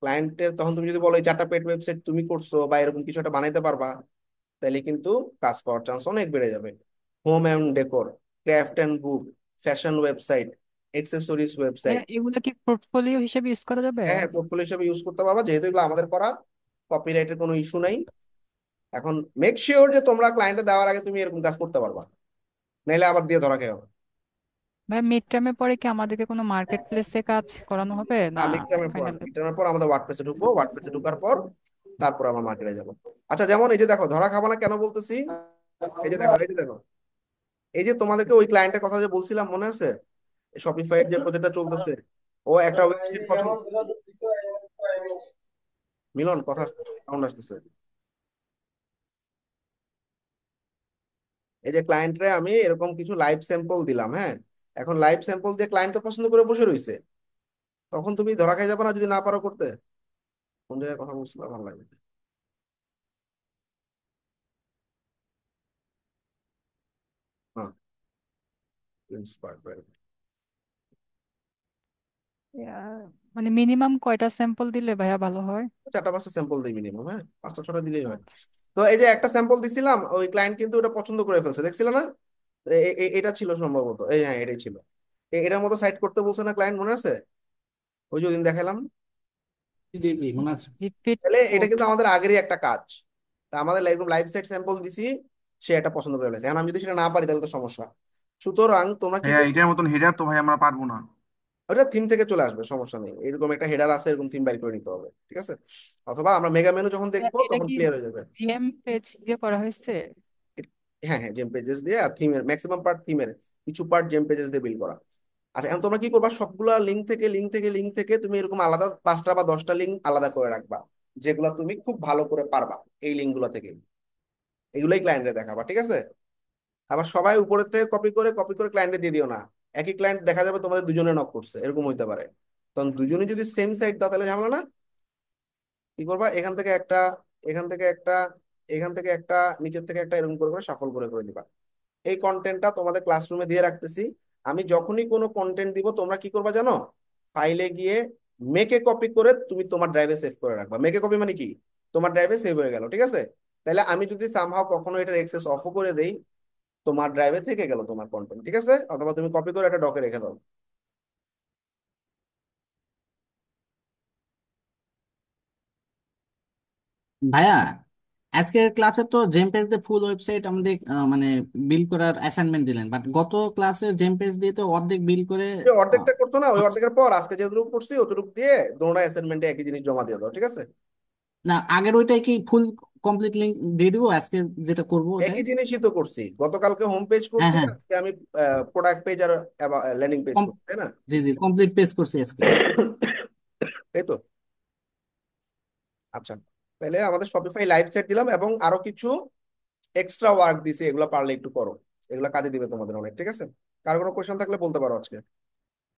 ক্লায়েন্টের, তখন তুমি যদি বলো এই 4টা পেট ওয়েবসাইট তুমি করছো বা এরকম কিছু একটা বানাইতে পারবা, তাহলে কিন্তু কাজ পাওয়ার চান্স অনেক বেড়ে যাবে। Home and decor, craft and book, fashion website, accessories website. ভাইয়া এগুলা কি পোর্টফোলিও হিসেবে ইউজ করা যাবে? হ্যাঁ, পোর্টফোলিও হিসেবে ইউজ করতে পারবা, যেহেতু এগুলো আমাদের করা, কপিরাইটের কোনো ইস্যু নাই। এখন মেক শিওর যে তোমরা ক্লায়েন্টে দেওয়ার আগে তুমি এরকম কাজ করতে পারবা, নাইলে আবার দিয়ে ধরা খেয়ে হবে। ভাই মিড টার্মের পরে কি আমাদেরকে কোনো মার্কেট প্লেসে কাজ করানো হবে না? না, মিড পর, ফাইনাল? পর আমাদের ওয়ার্ডপ্রেসে ঢুকবো, ওয়ার্ডপ্রেসে ঢুকার পর তারপর আমরা মার্কেটে যাবো। আচ্ছা, যেমন এই যে দেখো, ধরা খাবা না কেন বলতেছি, এই যে দেখো, এই যে দেখো, এই যে তোমাদেরকে ওই ক্লায়েন্টের কথা যে বলছিলাম মনে আছে, শপিফাইড যে প্রজেক্টটা চলতেছে, ও একটা ওয়েবসাইট পছন্দ। মিলন, কথা সাউন্ড আসতেছে। এই যে ক্লায়েন্টরে আমি এরকম কিছু লাইভ স্যাম্পল দিলাম, হ্যাঁ। এখন লাইভ স্যাম্পল দিয়ে ক্লায়েন্ট তো পছন্দ করে বসে রইছে, তখন তুমি ধরা খাই যাবে না যদি না পারো করতে। কোন জায়গায় কথা বলছিলাম, ভালো লাগে। হ্যাঁ, inspired. মানে মিনিমাম কয়টা স্যাম্পল দিলে ভাইয়া ভালো হয়? 4টা 5টা স্যাম্পল দিই মিনিমাম, হ্যাঁ, 5টা 6টা দিলেই হয়। আচ্ছা। তো এই যে একটা স্যাম্পল দিছিলাম, ওই ক্লায়েন্ট কিন্তু ওটা পছন্দ করে ফেলছে, দেখছিল না? এটা ছিল সম্ভবত, এই হ্যাঁ এটাই ছিল। এটার মতো সাইট করতে বলছে না ক্লায়েন্ট, মনে আছে? ওই যে ওদিন দেখালাম। জি জি মনে আছে। জিপিট তাহলে এটা কোড। কিন্তু আমাদের আগেরই একটা কাজ। তা আমাদের এরকম লাইভ সাইট স্যাম্পল দিছি, সে এটা পছন্দ করে ফেলেছে। এখন আমি যদি সেটা না পারি তাহলে তো সমস্যা। সুতরাং তোমরা কি ভাইয়া করবে, এটার মতন হেডার তো ভাই আমরা পারবো না। ওটা থিম থেকে চলে আসবে, সমস্যা নেই, এরকম একটা হেডার আছে, এরকম থিম বাইর করে নিতে হবে, ঠিক আছে। অথবা আমরা মেগা মেনু যখন দেখবো এটা তখন কি ক্লিয়ার হয়ে যাবে। জিএম পেজ দিয়ে করা হয়েছে? হ্যাঁ হ্যাঁ, জেম পেজেস দিয়ে, আর থিমের ম্যাক্সিমাম পার্ট থিমের, কিছু পার্ট জেম পেজেস দিয়ে বিল্ড করা। আচ্ছা, এখন তোমরা কি করবা, সবগুলা লিঙ্ক থেকে তুমি এরকম আলাদা 5টা বা 10টা লিঙ্ক আলাদা করে রাখবা, যেগুলো তুমি খুব ভালো করে পারবা। এই লিঙ্ক গুলো থেকে এগুলোই ক্লায়েন্টে দেখাবা, ঠিক আছে। আবার সবাই উপরের থেকে কপি করে ক্লায়েন্টে দিয়ে দিও না। একই ক্লায়েন্ট দেখা যাবে তোমাদের দুজনে নক করছে, এরকম হইতে পারে। তখন দুজনে যদি সেম সাইট দাও তাহলে ঝামেলা না। কি করবা, এখান থেকে একটা, এখান থেকে একটা, এখান থেকে একটা, নিচের থেকে একটা, এরকম করে করে সাফল করে করে দিবা। এই কন্টেন্টটা তোমাদের ক্লাসরুমে দিয়ে রাখতেছি। আমি যখনই কোনো কন্টেন্ট দিব তোমরা কি করবা জানো, ফাইলে গিয়ে মেকে কপি করে তুমি তোমার ড্রাইভে সেভ করে রাখবা। মেকে কপি মানে কি, তোমার ড্রাইভে সেভ হয়ে গেল, ঠিক আছে। তাহলে আমি যদি সামহাও কখনো এটার অ্যাক্সেস অফও করে দেই, তোমার ড্রাইভে থেকে গেল তোমার কন্টেন্ট, ঠিক আছে। অথবা তুমি কপি করে একটা ডকে রেখে দাও। ভাইয়া আজকের ক্লাসে তো জেম পেজ দিয়ে ফুল ওয়েবসাইট আমাদের মানে বিল্ড করার অ্যাসাইনমেন্ট দিলেন, বাট গত ক্লাসে জেম পেজ দিয়ে তো অর্ধেক বিল্ড করে যে আহ, অর্ধেকটা করছো না, ওই অর্ধেকের পর আজকে যেটুকু করছি অতটুকু দিয়ে তোমরা অ্যাসাইনমেন্টে একই জিনিস জমা দিয়ে দাও, ঠিক আছে? না, আগের ওইটাই কি ফুল কমপ্লিট লিঙ্ক দিয়ে দিব আজকে যেটা করব ওটাই? একই জিনিসই তো করছি, গতকালকে হোম পেজ হ্যাঁ করছি, হ্যাঁ, আজকে আমি প্রোডাক্ট পেজ আর ল্যান্ডিং পেজ কম- করছি, তাই না? জি জি, কমপ্লিট পেজ করছি আজকে। এই তো। আচ্ছা, তাহলে আমাদের শপিফাই লাইভ সেট দিলাম এবং আরো কিছু এক্সট্রা ওয়ার্ক দিছি, এগুলো পারলে একটু করো, এগুলো কাজে দিবে তোমাদের অনেক, ঠিক আছে? কার কোনো কোয়েশ্চেন থাকলে বলতে পারো আজকে।